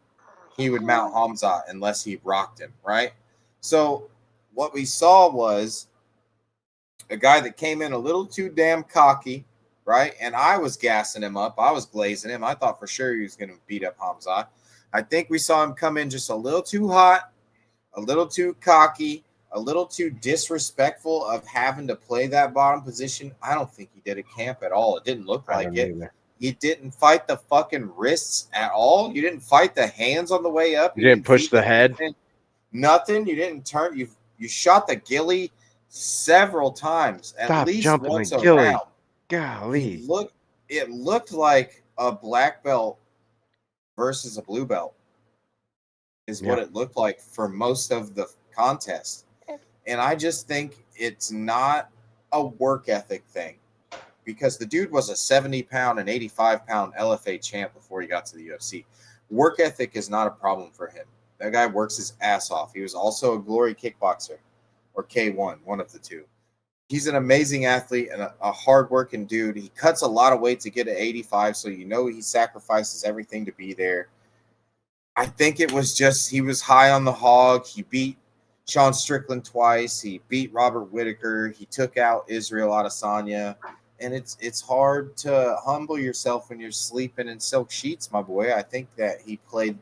He would mount Hamzat unless he rocked him, right? So what we saw was a guy that came in a little too damn cocky, right? And I was gassing him up. I was glazing him. I thought for sure he was going to beat up Hamzat. I think we saw him come in just a little too hot, a little too cocky, a little too disrespectful of having to play that bottom position. I don't think he did at camp at all. It didn't look like it. Either. You didn't fight the fucking wrists at all. You didn't fight the hands on the way up. You didn't push keep the head. Nothing. You didn't turn. You shot the ghillie several times. At Stop least jumping once the ghillie. around. Golly. It looked like a black belt versus a blue belt is what it looked like for most of the contest. And I just think it's not a work ethic thing, because the dude was a 70-pound and 85-pound LFA champ before he got to the UFC. Work ethic is not a problem for him. That guy works his ass off. He was also a Glory kickboxer, or K1, one of the two. He's an amazing athlete and a hard-working dude. He cuts a lot of weight to get to 85, so you know he sacrifices everything to be there. I think it was just he was high on the hog. He beat Sean Strickland twice. He beat Robert Whitaker. He took out Israel Adesanya. And it's hard to humble yourself when you're sleeping in silk sheets, my boy. I think that he played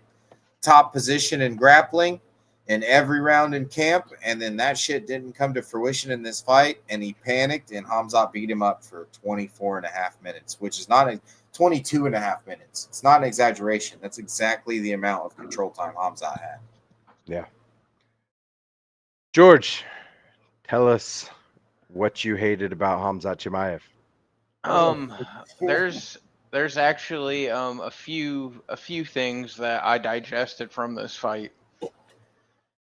top position in grappling in every round in camp, and then that shit didn't come to fruition in this fight, and he panicked, and Hamzat beat him up for 24 and a half minutes, which is not 22 and a half minutes. It's not an exaggeration. That's exactly the amount of control time Hamzat had. Yeah. George, tell us what you hated about Hamzat Chimaev. There's actually a few things that I digested from this fight.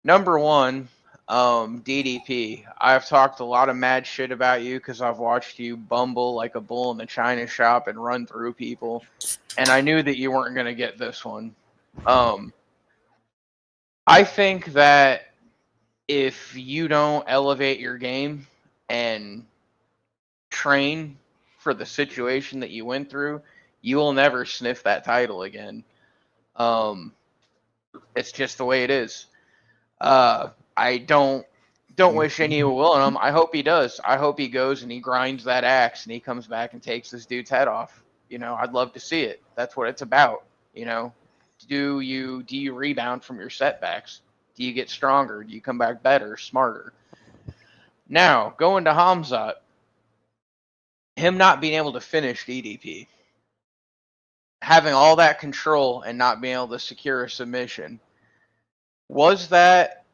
Number one, DDP. I've talked a lot of mad shit about you because I've watched you bumble like a bull in the china shop and run through people, and I knew that you weren't gonna get this one. I think that if you don't elevate your game and train for the situation that you went through, you will never sniff that title again. It's just the way it is. I don't wish any ill will on him. I hope he does. I hope he goes and he grinds that axe and he comes back and takes this dude's head off. You know, I'd love to see it. That's what it's about. You know, do you rebound from your setbacks? Do you get stronger? Do you come back better, smarter? Now, going to Hamzat, him not being able to finish DDP, having all that control and not being able to secure a submission, was that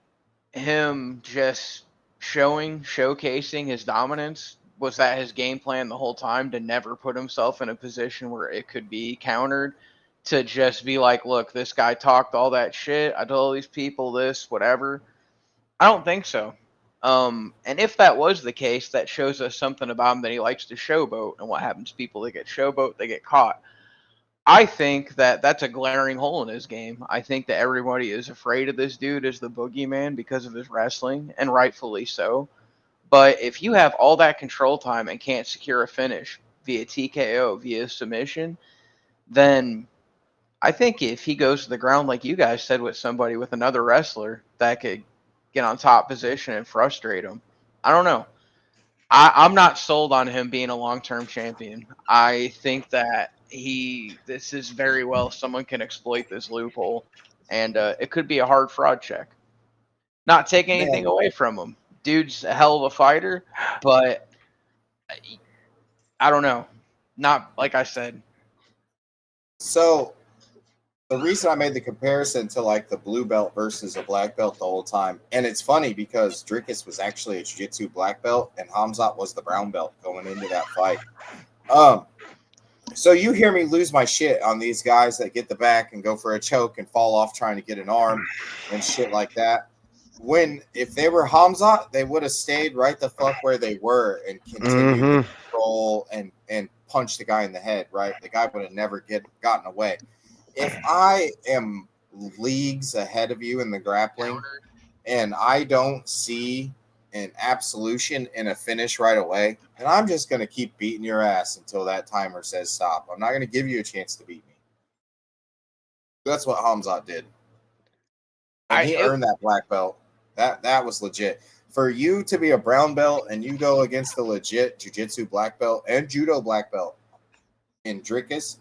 him just showcasing his dominance? Was that his game plan the whole time, to never put himself in a position where it could be countered? To just be like, look, this guy talked all that shit, I told these people this, whatever. I don't think so. And if that was the case, that shows us something about him, that he likes to showboat. And what happens to people that get showboat? They get caught. I think that that's a glaring hole in his game. I think that everybody is afraid of this dude as the boogeyman because of his wrestling, and rightfully so. But if you have all that control time and can't secure a finish via TKO, via submission, then I think if he goes to the ground, like you guys said, with somebody, with another wrestler that could get on top position and frustrate him, I don't know. I'm not sold on him being a long-term champion. I think that this is very well, someone can exploit this loophole, and it could be a hard fraud check. Not taking anything away from him. Dude's a hell of a fighter, but I don't know. Not like I said. So the reason I made the comparison to like the blue belt versus a black belt the whole time, and it's funny because Dricus was actually a jiu-jitsu black belt and Hamzat was the brown belt going into that fight. So you hear me lose my shit on these guys that get the back and go for a choke and fall off trying to get an arm and shit like that. If they were Hamzat, they would have stayed right the fuck where they were and continued to control and punch the guy in the head, right? The guy would have never gotten away. If I am leagues ahead of you in the grappling and I don't see an absolution and a finish right away, and I'm just going to keep beating your ass until that timer says stop. I'm not going to give you a chance to beat me. That's what Hamzat did. And he earned that black belt. That was legit. For you to be a brown belt and you go against the legit jiu-jitsu black belt and judo black belt in Dricus,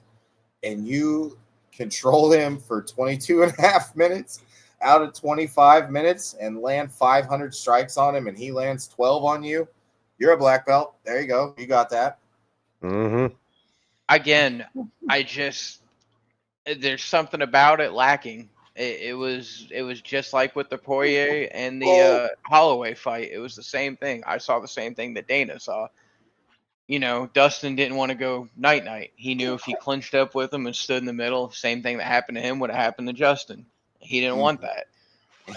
and you control him for 22 and a half minutes out of 25 minutes and land 500 strikes on him and he lands 12 on you, you're a black belt. There you go. You got that. Mm-hmm. Again, there's something about it lacking. It was just like with the Poirier and the Holloway fight. It was the same thing. I saw the same thing that Dana saw. Dustin didn't want to go night. He knew if he clinched up with him and stood in the middle, same thing that happened to him would have happened to Justin. He didn't want that.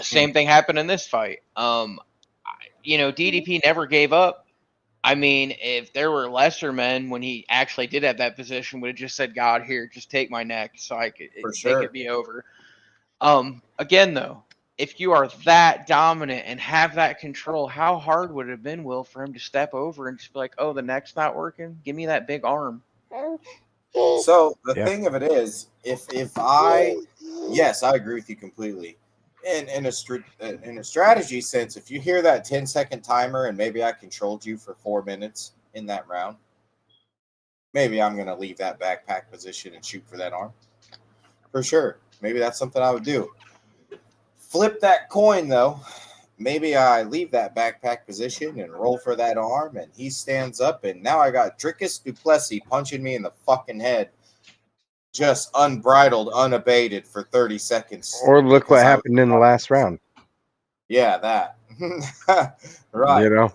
Same thing happened in this fight. DDP never gave up. I mean, if there were lesser men when he actually did have that position, would have just said, "God, here, just take my neck, so I could For make sure. it be over." Again, though, if you are that dominant and have that control, how hard would it have been, Will, for him to step over and just be like, "Oh, the neck's not working. Give me that big arm." So the Yeah. thing of it is, yes, I agree with you completely. In a strategy sense, if you hear that 10-second timer and maybe I controlled you for 4 minutes in that round, maybe I'm gonna leave that backpack position and shoot for that arm. For sure. Maybe that's something I would do. Flip that coin though. Maybe I leave that backpack position and roll for that arm, and he stands up, and now I got Dricus du Plessis punching me in the fucking head, just unbridled, unabated for 30 seconds. Or look what because I was- happened in the last round. Yeah, that. Right. You know,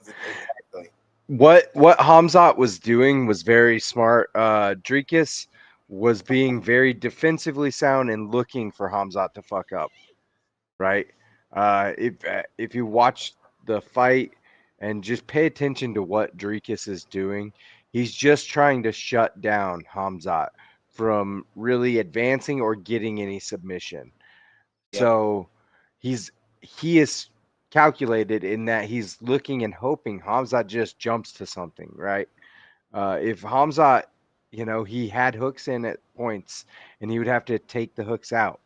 Exactly. what Hamzat was doing was very smart. Dricus was being very defensively sound and looking for Hamzat to fuck up. Right. If you watch the fight and just pay attention to what Dricus is doing, he's just trying to shut down Hamzat from really advancing or getting any submission. Yep. So he is calculated in that he's looking and hoping Hamzat just jumps to something, right? If Hamzat, he had hooks in at points and he would have to take the hooks out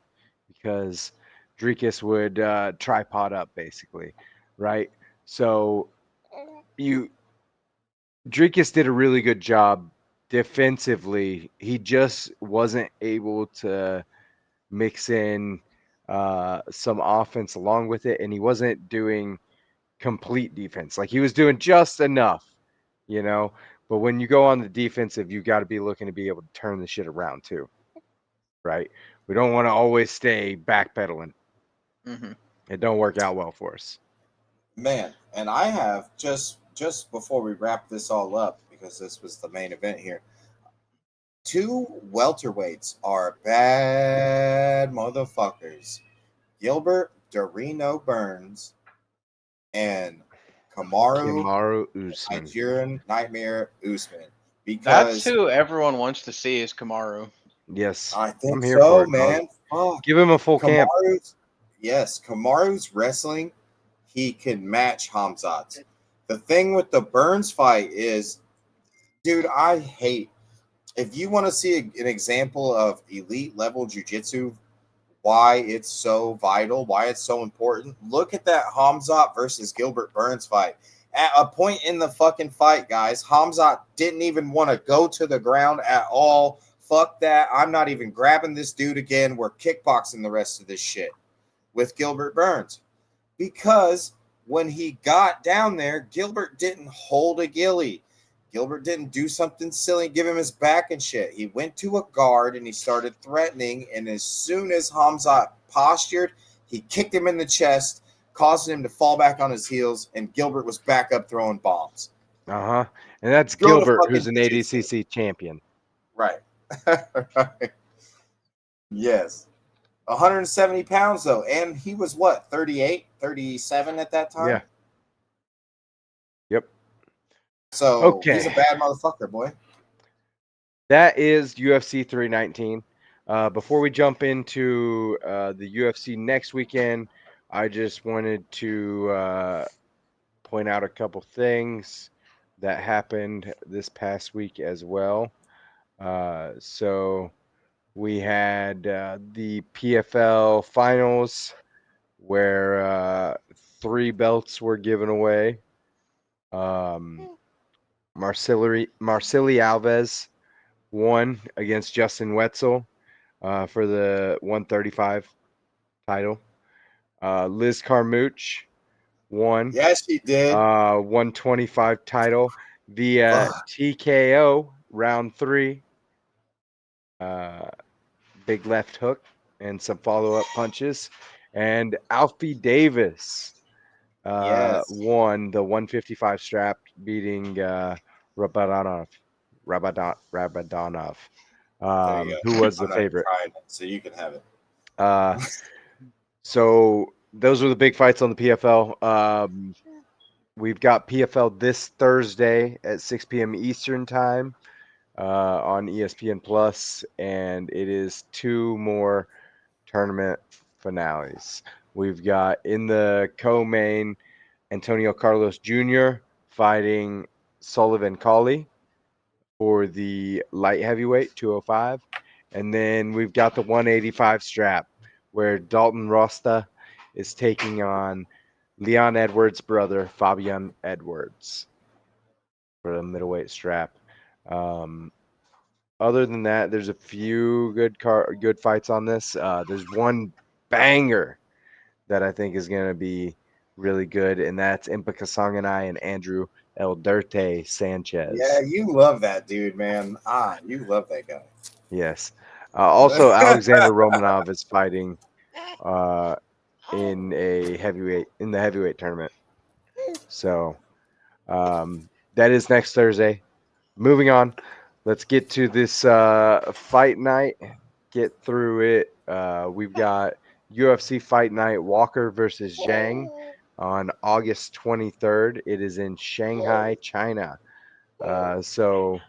because Dricus would tripod up basically, right? So Dricus did a really good job defensively. He just wasn't able to mix in some offense along with it, and he wasn't doing complete defense. Like he was doing just enough, you know. But when you go on the defensive, you got to be looking to be able to turn the shit around too, right? We don't want to always stay backpedaling. Mm-hmm. It don't work out well for us. Man, and I have just before we wrap this all up, because this was the main event here, 2 welterweights are bad motherfuckers. Gilbert Dorino Burns and Kamaru Usman. Nigerian Nightmare Usman. That's Because who everyone wants to see is Kamaru. Yes, I think I'm here so, for it, dog. man. Fuck. Give him a full camp. Kamaru's wrestling, he can match Hamzat's. The thing with the Burns fight is, dude, I hate. If you want to see an example of elite level jiu-jitsu, why it's so vital, why it's so important, look at that Hamzat versus Gilbert Burns fight. At a point in the fucking fight, guys, Hamzat didn't even want to go to the ground at all. Fuck that. I'm not even grabbing this dude again. We're kickboxing the rest of this shit with Gilbert Burns. Because when he got down there, Gilbert didn't hold a ghillie. Gilbert didn't do something silly, give him his back and shit. He went to a guard and he started threatening. And as soon as Hamzat postured, he kicked him in the chest, causing him to fall back on his heels. And Gilbert was back up throwing bombs. And that's Go to Gilbert, who's fucking an jiu-jitsu. ADCC champion. Right. Yes. 170 pounds, though. And he was what, 38, 37 at that time? Yeah. Yep. So Okay. he's a bad motherfucker, boy. That is UFC 319. Before we jump into the UFC next weekend, I just wanted to point out a couple things that happened this past week as well. So we had the PFL finals where 3 belts were given away. Marceli Alves won against Justin Wetzel for the 135 title. Liz Carmouche won Yes, she did. 125 title via Fuck. TKO round 3. Big left hook and some follow-up punches. And Alfie Davis Yes. won the 155 strap, beating Rabadanov, There you go. who was the I'm not even favorite. trying it, so you can have it. So those were the big fights on the PFL. We've got PFL this Thursday at 6 p.m. Eastern time on ESPN Plus, and it is 2 more tournament finales. We've got in the co-main Antonio Carlos Jr. fighting Sullivan Cauley for the light heavyweight 205, and then we've got the 185 strap where Dalton Rosta is taking on Leon Edwards' brother Fabian Edwards for the middleweight strap. Other than that, there's a few good fights on this. There's one banger that I think is going to be really good, and that's Impa Kasanganay and Andrew Elderte Sanchez. Yeah, you love that dude, man. You love that guy. Yes. Also, Alexander Romanov is fighting in the heavyweight tournament. So that is next Thursday. Moving on, let's get to this fight night. Get through it. We've got UFC Fight Night Walker versus Zhang on August 23rd. It is in Shanghai, China. So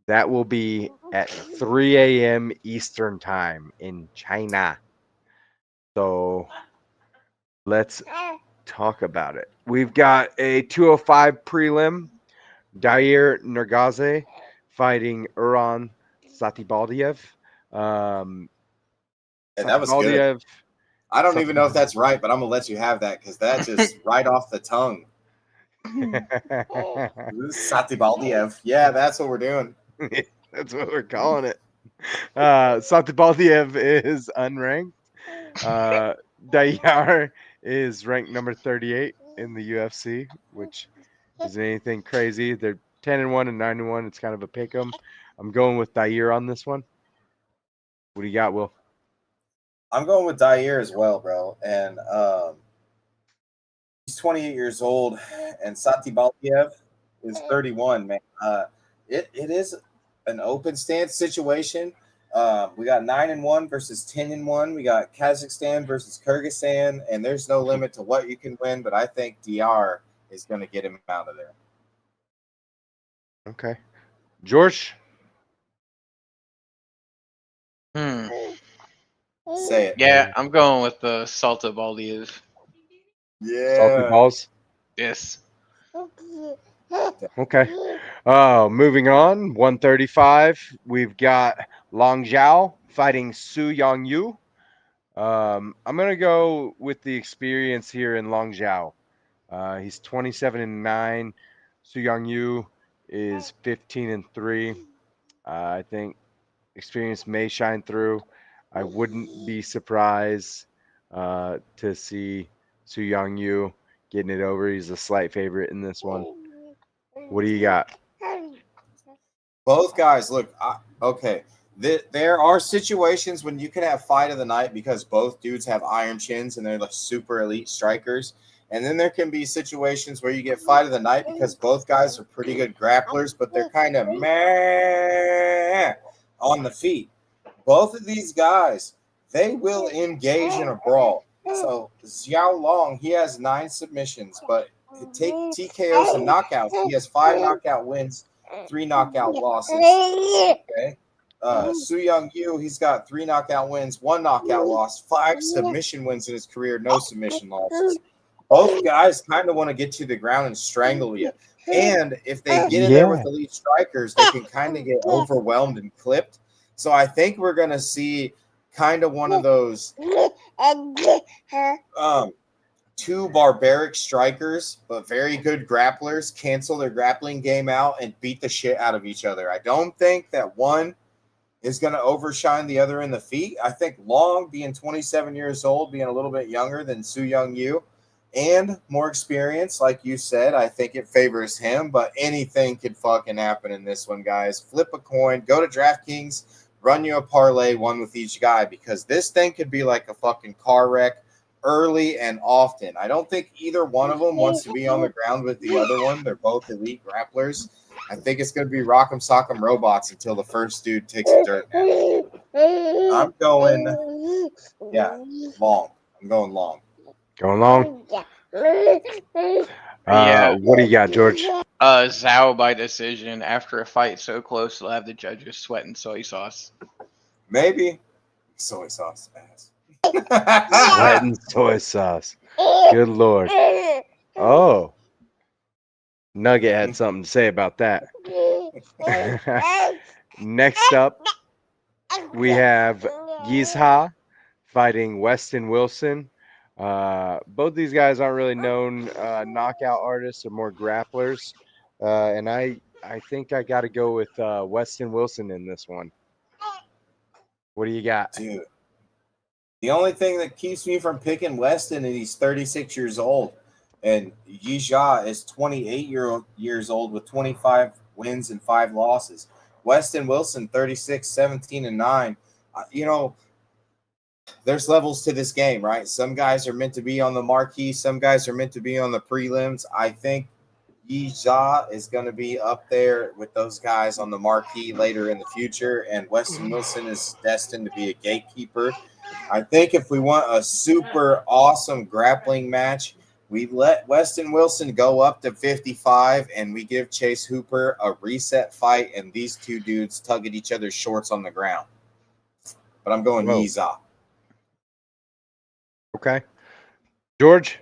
that will be at 3 a.m. Eastern time in China. So let's talk about it. We've got a 205 prelim. Dair Nergaze fighting Uran Satibaldiev. And that was good. I don't even know if that's right, but I'm gonna let you have that because that's just right off the tongue. Satibaldiev. Yeah, that's what we're doing. That's what we're calling it. Satibaldiev is unranked. Dair is ranked number 38 in the UFC, which isn't anything crazy. They're 10-1 and 9-1. It's kind of a pick 'em. I'm going with Dair on this one. What do you got, Will? I'm going with Dair as well, bro. And he's 28 years old, and Satibaldiev is 31, man. It is an open stance situation. We got 9-1 versus 10-1. We got Kazakhstan versus Kyrgyzstan, and there's no limit to what you can win, but I think DR is going to get him out of there. Okay. George? Say it. Yeah, I'm going with the Satibaldiev. Yeah. Salty balls? Yes. Okay. Moving on, 135. We've got Long Zhao fighting Su Yongyu. I'm gonna go with the experience here in Long Zhao. He's 27-9. Su Yongyu is 15-3. I think experience may shine through. I wouldn't be surprised to see Su Yongyu getting it over. He's a slight favorite in this one. What do you got? Both guys look okay. There are situations when you can have fight of the night because both dudes have iron chins and they're like super elite strikers. And then there can be situations where you get fight of the night because both guys are pretty good grapplers, but they're kind of meh on the feet. Both of these guys, they will engage in a brawl. So Xiao Long, he has 9 submissions, but take TKOs and knockouts. He has 5 knockout wins, 3 knockout losses. Okay. Su Yongyu, he's got 3 knockout wins, 1 knockout loss, 5 submission wins in his career, no submission losses. Both guys kind of want to get to the ground and strangle you. And if they get in there with elite strikers, they can kind of get overwhelmed and clipped. So I think we're going to see kind of one of those two barbaric strikers, but very good grapplers, cancel their grappling game out and beat the shit out of each other. I don't think that one is going to overshine the other in the feet. I think Long, being 27 years old, being a little bit younger than Su Young Yu, and more experience, like you said, I think it favors him. But anything could fucking happen in this one, guys. Flip a coin, go to DraftKings, run you a parlay, one with each guy, because this thing could be like a fucking car wreck early and often. I don't think either one of them wants to be on the ground with the other one. They're both elite grapplers. I think it's going to be Rock'em Sock'em Robots until the first dude takes a dirt nap. I'm going, long. I'm going long. Going long. Yeah. What do you got, George? Zhao by decision after a fight so close, they'll have the judges sweating soy sauce. Maybe soy sauce ass. Latin soy sauce. Good Lord. Oh. Nugget had something to say about that. Next up, we have Yizha fighting Weston Wilson. Both these guys aren't really known knockout artists or more grapplers. And I think I got to go with Weston Wilson in this one. What do you got? Dude, the only thing that keeps me from picking Weston is he's 36 years old. And Yizha is 28 years old with 25 wins and 5 losses. Weston Wilson, 36, 17, and 9. There's levels to this game, right? Some guys are meant to be on the marquee. Some guys are meant to be on the prelims. I think Yizha is going to be up there with those guys on the marquee later in the future. And Weston Wilson is destined to be a gatekeeper. I think if we want a super awesome grappling match, we let Weston Wilson go up to 55 and we give Chase Hooper a reset fight, and these two dudes tug at each other's shorts on the ground. But I'm going Yizha. Okay. George?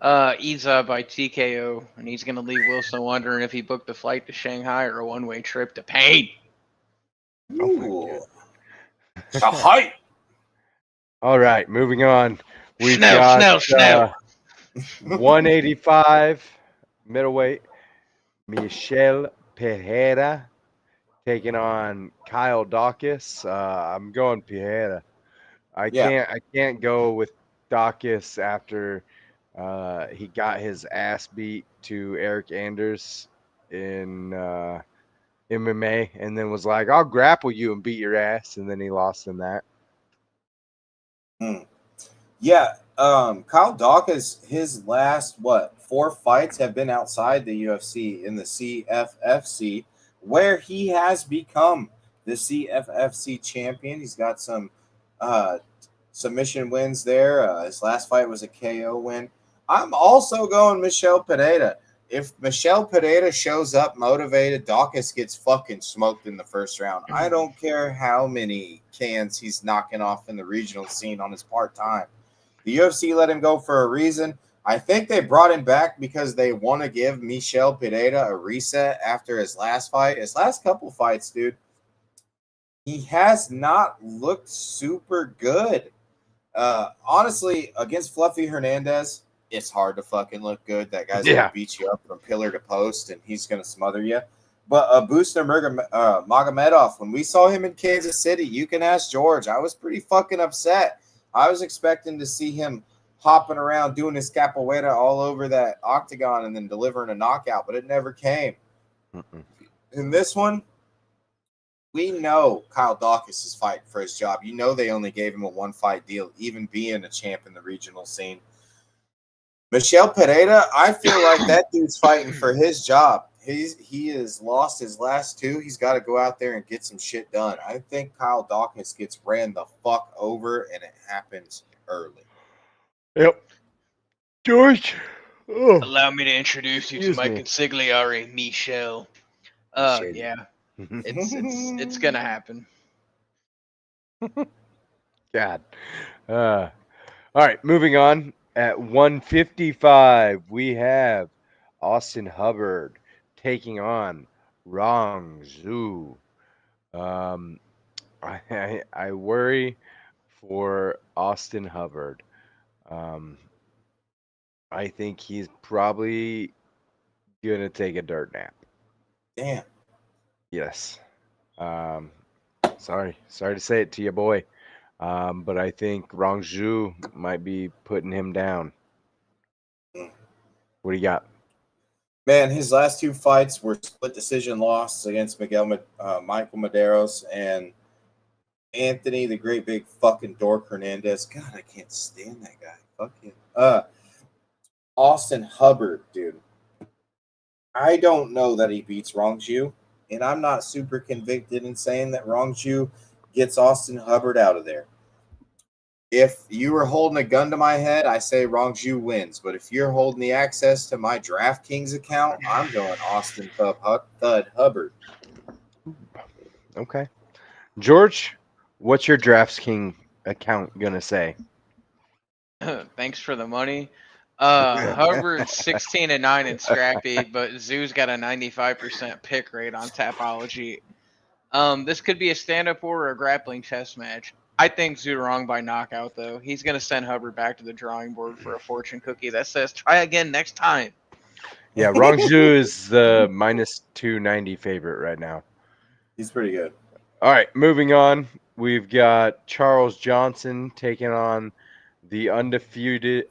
Iza by TKO, and he's going to leave Wilson wondering if he booked a flight to Shanghai or a one-way trip to Pain. Ooh. Shanghai. All right, moving on. We've Snell. 185 middleweight, Michel Pereira taking on Kyle Dawkins. I'm going Pereira. I can't go with Dawkins after he got his ass beat to Eric Anders in MMA, and then was like, "I'll grapple you and beat your ass," and then he lost in that. Yeah, Kyle Dawkins, his last 4 fights have been outside the UFC in the CFFC, where he has become the CFFC champion. He's got some submission wins there. His last fight was a KO win. I'm also going Michel Pereira. If Michel Pereira shows up motivated, Dawkins gets fucking smoked in the first round. I don't care how many cans he's knocking off in the regional scene on his part-time. The UFC let him go for a reason. I think they brought him back because they want to give Michel Pereira a reset after his last fight. His last couple fights, dude, he has not looked super good. Honestly, against Fluffy Hernandez, it's hard to fucking look good. That guy's going to beat you up from pillar to post, and he's going to smother you. But Abusner Magomedov, when we saw him in Kansas City, you can ask George, I was pretty fucking upset. I was expecting to see him hopping around doing his capoeira all over that octagon and then delivering a knockout, but it never came. In this one, we know Kyle Dawkins is fighting for his job. You know they only gave him a 1-fight deal, even being a champ in the regional scene. Michel Pereira, I feel like that dude's fighting for his job. He has lost his last 2. He's got to go out there and get some shit done. I think Kyle Dawkins gets ran the fuck over, and it happens early. Yep. George? Oh. Allow me to introduce you to my consigliere, Michel. Yeah. It's going to happen. God. All right, moving on. At 155, we have Austin Hubbard taking on Rong Zhu. I worry for Austin Hubbard. I think he's probably gonna take a dirt nap. Damn. Yes. Um, sorry to say it to you, boy. But I think Rangju might be putting him down. Mm. What do you got? Man, his last two fights were split decision loss against Michael Maderos and Anthony, the great big fucking dork Hernandez. God, I can't stand that guy. Fuck him. Austin Hubbard, dude. I don't know that he beats Rongju, and I'm not super convicted in saying that Rongju gets Austin Hubbard out of there. If you were holding a gun to my head, I say Rongju wins. But if you're holding the access to my DraftKings account, I'm going Austin Thud Hubbard. Okay. George, what's your DraftKings account gonna say? Thanks for the money. Hubbard's 16-9 in Scrappy, but Zoo's got a 95% pick rate on Tapology. This could be a stand-up or a grappling chess match. I think Zoo wrong by knockout, though. He's going to send Hubbard back to the drawing board for a fortune cookie that says, try again next time. Yeah, Rangju is the minus 290 favorite right now. He's pretty good. All right, moving on. We've got Charles Johnson taking on the undefeated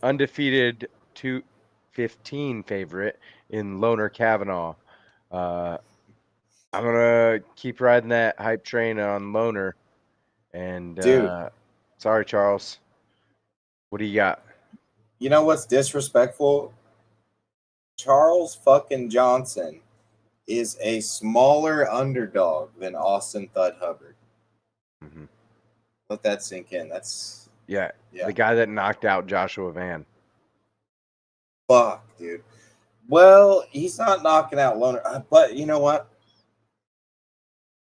215 favorite in Loner Kavanaugh. I'm gonna keep riding that hype train on Loner. And Dude. Sorry, Charles. What do you got? You know what's disrespectful? Charles fucking Johnson is a smaller underdog than Austin Thud Hubbard. Mm-hmm. Let that sink in. That's yeah, the guy that knocked out Joshua Van. Fuck, dude. Well, he's not knocking out Loner, but you know what?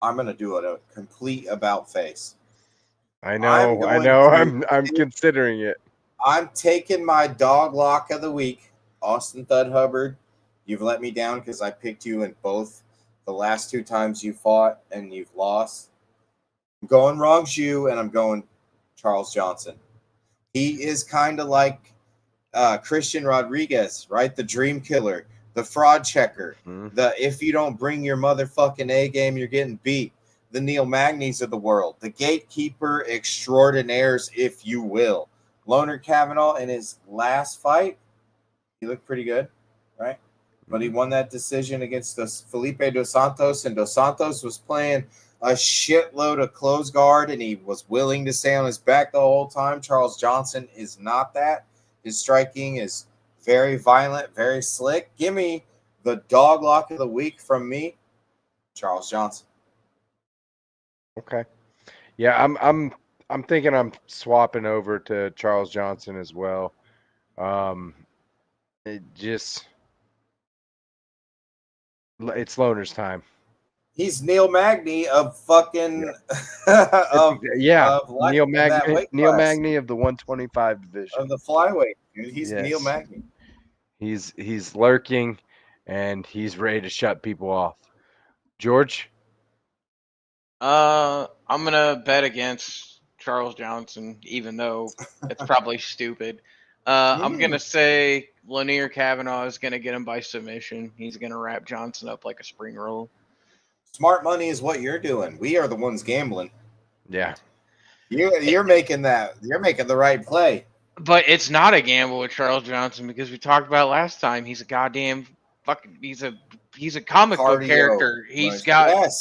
I'm gonna do a complete about face. I know. I'm considering it. I'm taking my dog lock of the week, Austin Thud Hubbard. You've let me down because I picked you in both the last two times you fought and you've lost. I'm going Rongju and I'm going Charles Johnson. He is kind of like Christian Rodriguez, right? The dream killer, the fraud checker, the if you don't bring your motherfucking A game, you're getting beat. The Neil Magny's of the world, the gatekeeper extraordinaires, if you will. Loner Kavanaugh in his last fight, he looked pretty good, right? But he won that decision against Felipe Dos Santos, and Dos Santos was playing a shitload of close guard, and he was willing to stay on his back the whole time. Charles Johnson is not that. His striking is very violent, very slick. Give me the dog lock of the week from me, Charles Johnson. Okay. Yeah, I'm thinking I'm swapping over to Charles Johnson as well. It's Loner's time. He's Neil Magny of fucking Neil Magny of the 125 division of the flyweight. Dude. He's Neil Magny. He's lurking, and he's ready to shut people off. George, I'm gonna bet against Charles Johnson, even though it's probably stupid. I'm gonna say Loner Kavanaugh is gonna get him by submission. He's gonna wrap Johnson up like a spring roll. Smart money is what you're doing. We are the ones gambling. Yeah. You're making that. You're making the right play. But it's not a gamble with Charles Johnson because we talked about last time. He's a goddamn fucking. He's a comic book character. He's got.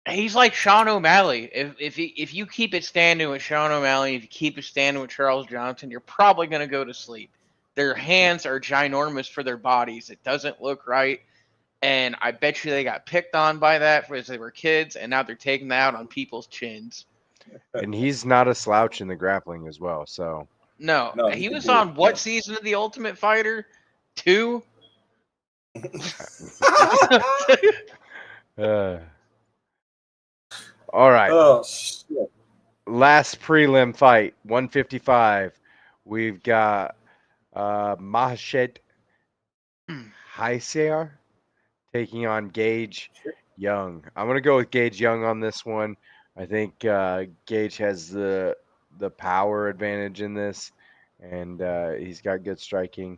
He's like Sean O'Malley. If you keep it standing with Sean O'Malley, if you keep it standing with Charles Johnson, you're probably gonna go to sleep. Their hands are ginormous for their bodies. It doesn't look right. And I bet you they got picked on by that as they were kids, and now they're taking that out on people's chins. And he's not a slouch in the grappling as well. So no he was on what season of The Ultimate Fighter? 2? All right. Oh shit. Last prelim fight, 155. We've got Mahshed Haiser taking on Gage Young. I'm gonna go with Gage Young on this one. I think Gage has the power advantage in this, and he's got good striking.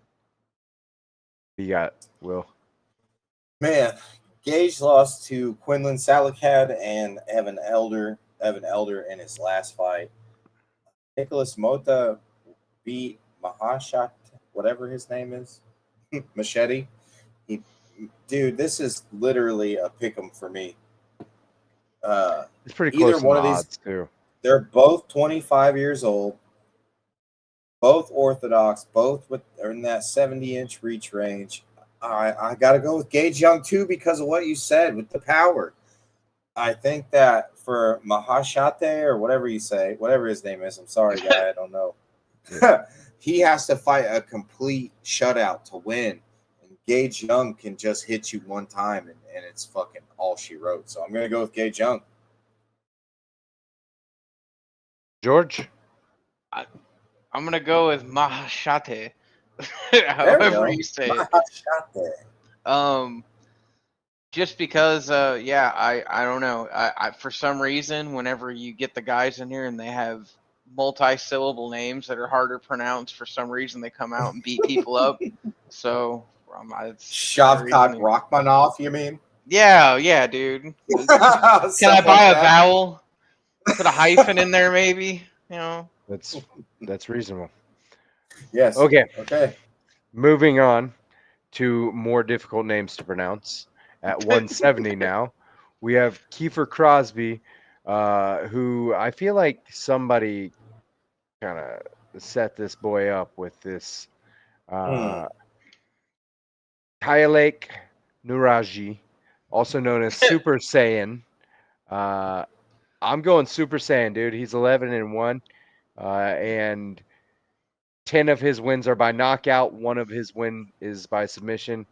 You got Will. Man, Gage lost to Quinlan Salakad and Evan Elder. Evan Elder in his last fight. Nicholas Mota beat Mahashat, whatever his name is, Machete. Dude, this is literally a pick 'em for me. It's pretty Either close in one the of these, odds too. they're both 25 years old, both orthodox, both are in that 70-inch reach range. I got to go with Gage Young too because of what you said with the power. I think that for Mahashate or whatever you say, whatever his name is, I'm sorry, guy, I don't know. He has to fight a complete shutout to win. And Gage Young can just hit you one time and it's fucking all she wrote. So I'm going to go with Gage Young. George? I'm gonna go with Mahashate. There we However go. you say it. Mahashate. Just because, yeah, I don't know. I for some reason, whenever you get the guys in here and they have multi-syllable names that are harder to pronounce, for some reason they come out and beat people up. So, it's the only Shavkat reason. Rachmanov, you mean? Yeah, dude. Can I Stuff buy like a that. vowel? Put a hyphen in there, maybe. That's reasonable. Yes. Okay. Okay. Moving on to more difficult names to pronounce. At 170 now, we have Kiefer Crosby, who I feel like somebody kind of set this boy up with this. Tyalek Nuraji, also known as Super Saiyan. I'm going Super Saiyan, dude. He's 11-1, and 10 of his wins are by knockout. One of his win is by submission,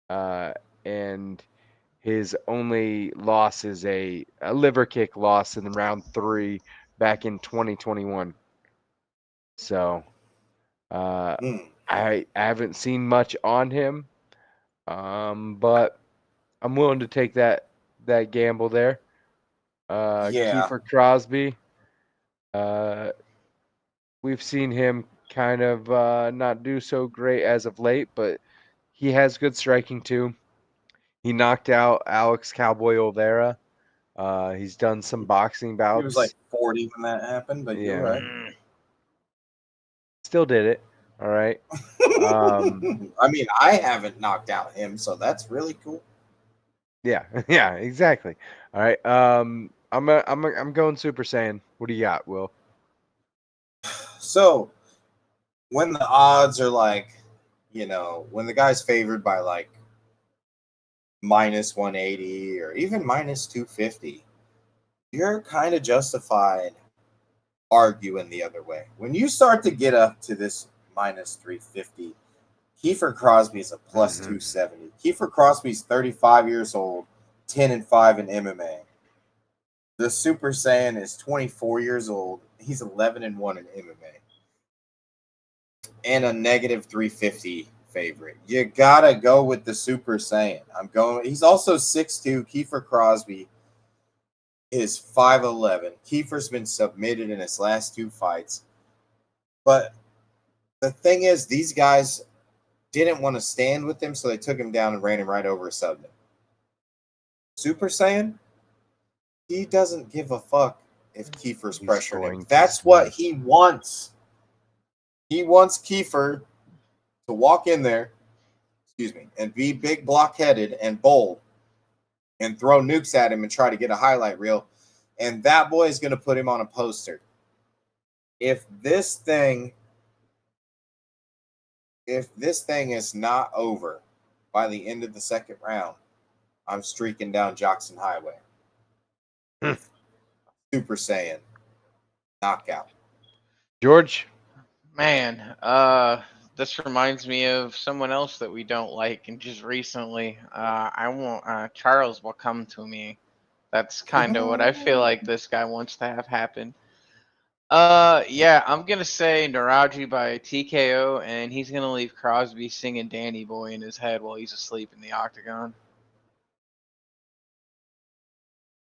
and his only loss is a liver kick loss in round 3 back in 2021. So I haven't seen much on him, but I'm willing to take that gamble there. Kiefer Crosby, we've seen him kind of not do so great as of late, but he has good striking too. He knocked out Alex Cowboy Oliveira. He's done some boxing bouts. He was like 40 when that happened, but you're right. Still did it. All right. I mean, I haven't knocked out him, so that's really cool. Yeah, yeah, exactly. All right. I'm going Super Saiyan. What do you got, Will? So when the odds are like, when the guy's favored by like minus 180 or even minus 250, you're kind of justified arguing the other way. When you start to get up to this minus 350, Kiefer Crosby is a plus 270. Kiefer Crosby's 35 years old, 10-5 in MMA. The Super Saiyan is 24 years old. He's 11-1 in MMA. And a negative 350 favorite. You gotta go with the Super Saiyan. He's also 6'2". Kiefer Crosby is 5'11". Kiefer's been submitted in his last 2 fights. But the thing is, these guys didn't want to stand with him, so they took him down and ran him right over a submit. Super Saiyan, he doesn't give a fuck if Kiefer's pressuring him. That's what he wants. He wants Kiefer to walk in there, and be big block-headed and bold and throw nukes at him and try to get a highlight reel. And that boy is going to put him on a poster. If this thing is not over by the end of the second round, I'm streaking down Jackson Highway. Super Saiyan. Knockout. George? Man, this reminds me of someone else that we don't like, and just recently, Charles will come to me. That's kind of what I feel like this guy wants to have happen. Yeah, I'm gonna say Naraji by TKO, and he's gonna leave Crosby singing Danny Boy in his head while he's asleep in the octagon.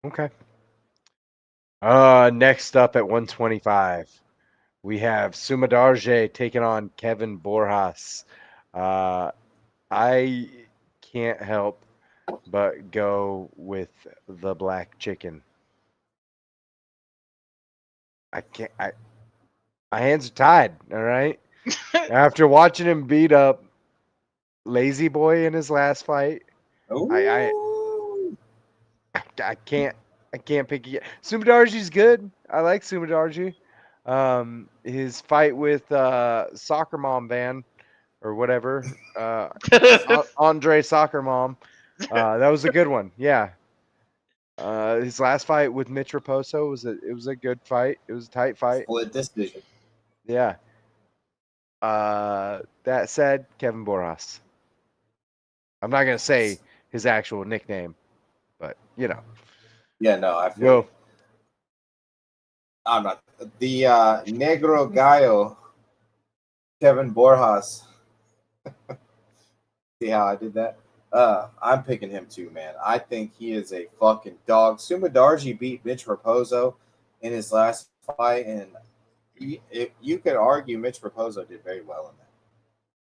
Okay. Next up at 125, we have Sumadarje taking on Kevin Borjas. I can't help but go with the black chicken. I can't. My hands are tied. All right. After watching him beat up Lazy Boy in his last fight, I Ooh. I can't pick again. Sumadarji's good. I like Sumadarji. His fight with Soccer Mom Van or whatever, Andre Soccer Mom, that was a good one. Yeah. His last fight with Mitch Raposo was a good fight. It was a tight fight. Split decision. Yeah. That said, Kevin Borjas. I'm not gonna say his actual nickname, but you know. Yeah, no, I feel Yo, you. I'm not the Negro Gallo, Kevin Borjas. See how I did that? I'm picking him too, man. I think he is a fucking dog. Sumadarji beat Mitch Raposo in his last fight, and if you could argue Mitch Raposo did very well in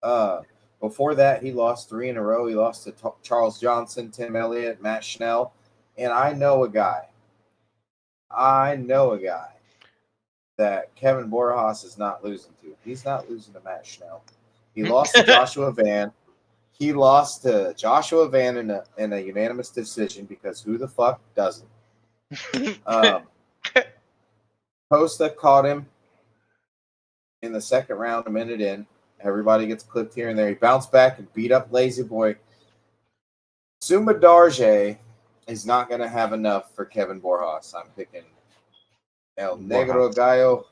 that. Before that, he lost 3 in a row. He lost to Charles Johnson, Tim Elliott, Matt Schnell, and I know a guy. That Kevin Borjas is not losing to. He's not losing to Matt Schnell. He lost to Joshua Van. He lost to Joshua Van in a unanimous decision because who the fuck doesn't? Costa caught him in the second round, a minute in. Everybody gets clipped here and there. He bounced back and beat up Lazy Boy. Sumadarje is not going to have enough for Kevin Borjas. I'm picking El Negro Gallo,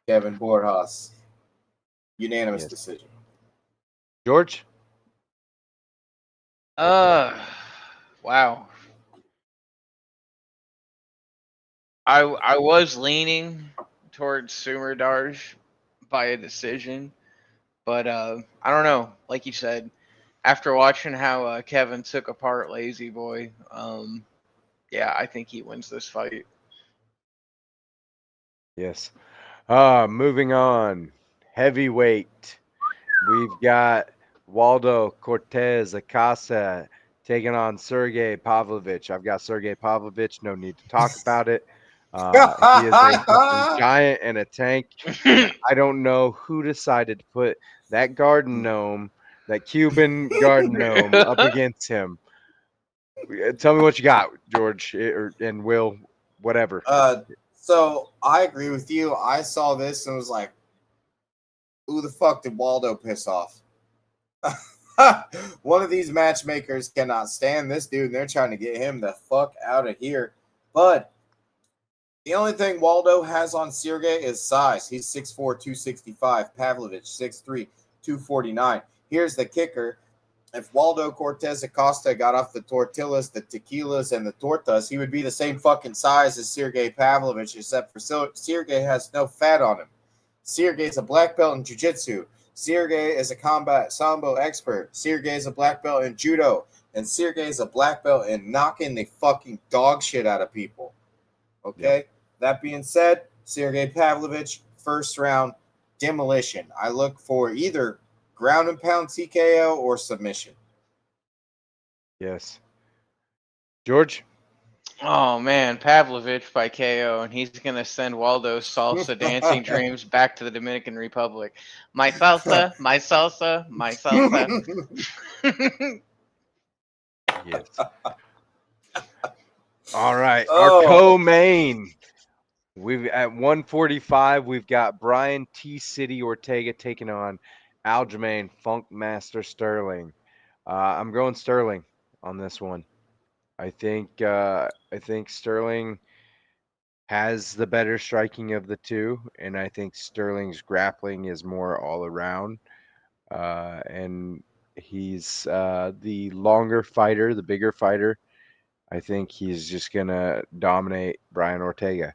Kevin Borjas. Unanimous decision. George? Wow. I was leaning towards Sumerdarj by a decision, but I don't know. Like you said, after watching how Kevin took apart Lazy Boy, yeah, I think he wins this fight. Yes. Moving on. Heavyweight. We've got Waldo Cortez Acasa taking on Sergey Pavlovich. I've got Sergey Pavlovich. No need to talk about it. He is a fucking giant and a tank. And I don't know who decided to put that garden gnome, that Cuban garden gnome, up against him. Tell me what you got, George, and Will, whatever. So I agree with you. I saw this and was like, who the fuck did Waldo piss off? One of these matchmakers cannot stand this dude, and they're trying to get him the fuck out of here. But the only thing Waldo has on Sergey is size. He's 6'4", 265. Pavlovich, 6'3", 249. Here's the kicker. If Waldo Cortez Acosta got off the tortillas, the tequilas, and the tortas, he would be the same fucking size as Sergey Pavlovich, except for Sergey has no fat on him. Sergey's a black belt in jiu-jitsu. Sergey is a combat sambo expert. Sergey is a black belt in judo. And Sergey is a black belt in knocking the fucking dog shit out of people. Okay? Yep. That being said, Sergey Pavlovich, first round demolition. I look for either ground and pound TKO or submission. Yes. George? Oh man, Pavlovich by KO, and he's gonna send Waldo's salsa dancing dreams back to the Dominican Republic. My salsa, my salsa, my salsa. Yes. All right, our co-main. We've at 145. We've got Brian T. City Ortega taking on Aljamain Funkmaster Sterling. I'm going Sterling on this one. I think Sterling has the better striking of the two, and I think Sterling's grappling is more all around. And he's the longer fighter, the bigger fighter. I think he's just gonna dominate Brian Ortega.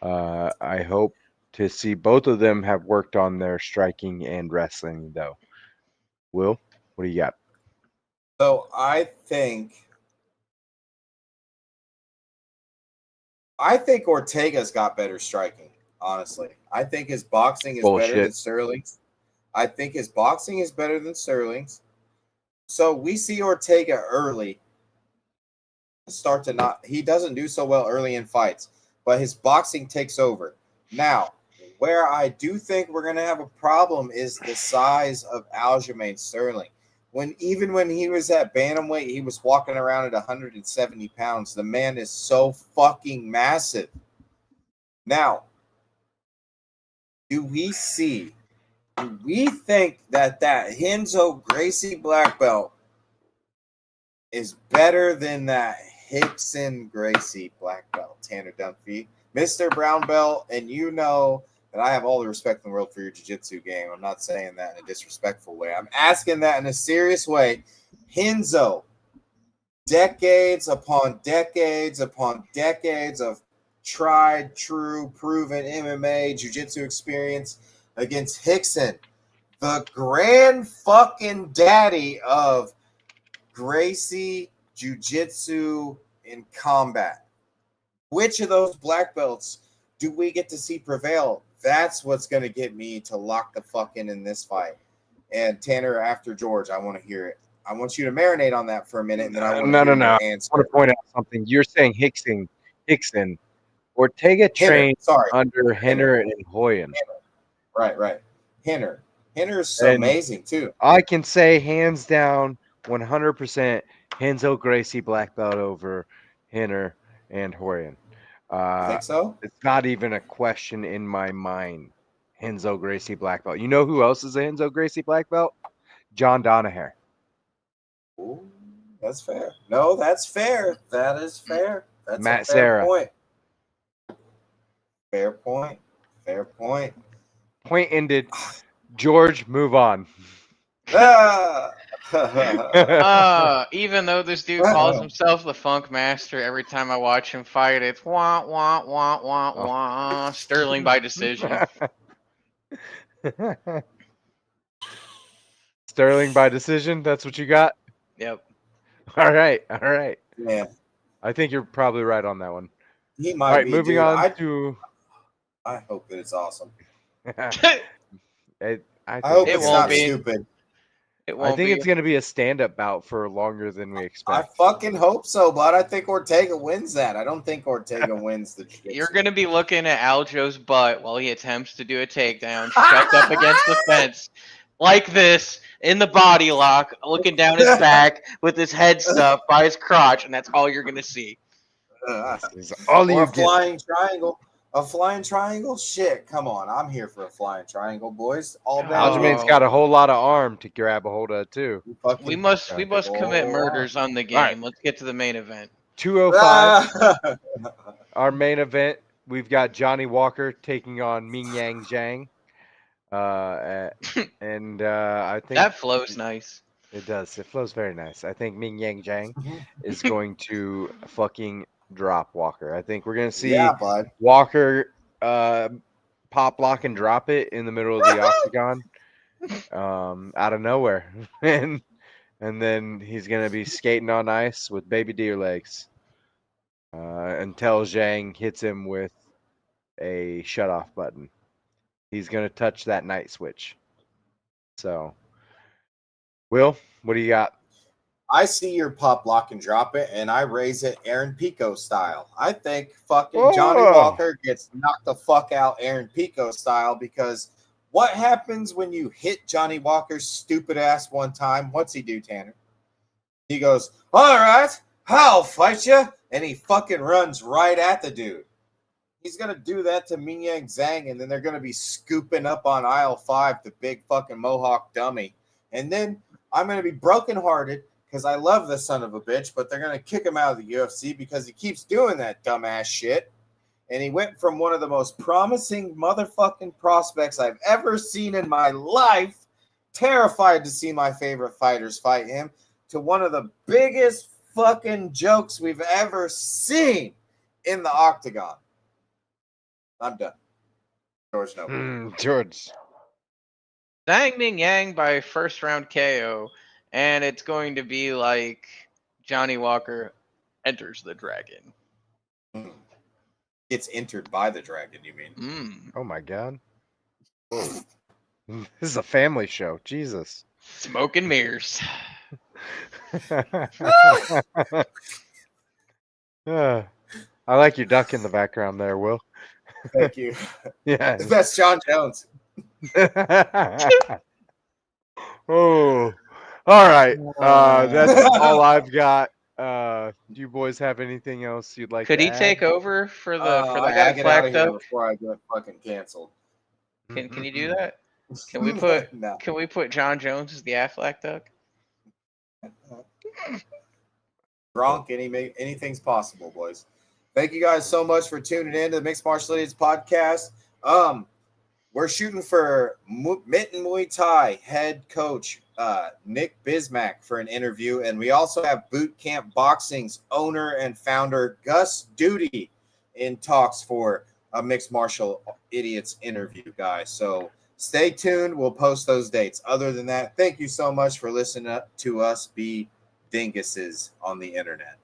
I hope to see both of them have worked on their striking and wrestling, though. Will, what do you got? So I think Ortega's got better striking. honestly. I think his boxing is better Bullshit. than Sterling's. I think his boxing is better than Sterling's. So we see Ortega early start to not, he doesn't do so well early in fights, but his boxing takes over. Now, where I do think we're going to have a problem is the size of Aljamain Sterling. Even when he was at bantamweight, he was walking around at 170 pounds. The man is so fucking massive. Now, do we think that Renzo Gracie black belt is better than that Rickson Gracie black belt, Tanner Dunphy? Mr. Brown Belt, and you know that I have all the respect in the world for your jiu-jitsu game. I'm not saying that in a disrespectful way. I'm asking that in a serious way. Renzo, decades upon decades upon decades of tried, true, proven MMA jiu-jitsu experience against Rickson, the grand fucking daddy of Gracie jiu-jitsu in combat. Which of those black belts do we get to see prevail? That's what's going to get me to lock the fuck in this fight. And Tanner, after George, I want to hear it. I want you to marinate on that for a minute, and then I want to hear No. your I answer. want to point out something. You're saying Rickson. Ortega trained under Henner and Hoyen. Right. Henner's And amazing too. I can say hands down, 100% Renzo Gracie black belt over Henner and Hoyen. You think so? It's not even a question in my mind. Renzo Gracie black belt. You know who else is a Renzo Gracie black belt? John Donaher. Ooh, that's fair. No, that's fair. That is fair. That's Matt a fair Serra. point. Fair point. Point ended. George, move on. Even though this dude calls himself the Funk Master, every time I watch him fight, it's wah wah wah wah wah. Sterling by decision. Sterling by decision. That's what you got. Yep. All right. Yeah, I think you're probably right on that one. he All might right, be. moving Dude, on to. I hope that it's awesome. I hope It it's won't not be. stupid. It I won't think be. it's going to be a stand-up bout for longer than we I expect. fucking hope so, but I think Ortega wins that. I don't think Ortega wins the jiu-jitsu. You're gonna be looking at Aljo's butt while he attempts to do a takedown, shoved up against the fence, like this, in the body lock, looking down his back with his head stuffed by his crotch, and that's all you're gonna see. This is all or you a get. flying triangle. A flying triangle? Shit, come on. I'm here for a flying triangle, boys. All day. Aljamain's got a whole lot of arm to grab a hold of too. We must commit murders on the game. Right. Let's get to the main event. 205. Our main event. We've got Johnny Walker taking on Ming Yang Zhang. And I think That flows nice. It does. It flows very nice. I think Ming Yang Zhang is going to fucking drop Walker. I think we're gonna see bud. Walker pop, lock, and drop it in the middle of the octagon, out of nowhere, and then he's gonna be skating on ice with baby deer legs, until Zhang hits him with a shut-off button. He's gonna touch that night switch. So, Will, what do you got? I see your pop, lock, and drop it, and I raise it Aaron Pico style. I think fucking Johnny Walker gets knocked the fuck out Aaron Pico style, because what happens when you hit Johnny Walker's stupid ass one time? What's he do, Tanner? He goes, all right, I'll fight you. And he fucking runs right at the dude. He's going to do that to Ming Yang Zhang, and then they're going to be scooping up on aisle 5, the big fucking Mohawk dummy. And then I'm going to be brokenhearted because I love this son of a bitch, but they're going to kick him out of the UFC because he keeps doing that dumbass shit. And he went from one of the most promising motherfucking prospects I've ever seen in my life, terrified to see my favorite fighters fight him, to one of the biggest fucking jokes we've ever seen in the octagon. I'm done. George, no. George. Zhang Ming Yang by first round KO, and it's going to be like Johnny Walker enters the dragon. Gets entered by the dragon, you mean? Mm. Oh my god. This is a family show. Jesus. Smoke and mirrors. I like your duck in the background there, Will. Thank you. Yeah. That's John Jones. Oh, all right. That's all I've got. Do you boys have anything else you'd like Could to he add? take over for the I gotta get out Aflac of here duck? before I get fucking canceled. Can you do that? Can we put No. Can we put John Jones as the Aflac duck? Gronk, anything's possible, boys. Thank you guys so much for tuning in to the Mixed Martial Idiots podcast. We're shooting for Mitten Muay Thai head coach Nick Bismack for an interview, and we also have Boot Camp Boxing's owner and founder Gus Duty in talks for a Mixed Martial Idiots interview, guys. So stay tuned. We'll post those dates. Other than that, thank you so much for listening to us be dinguses on the internet.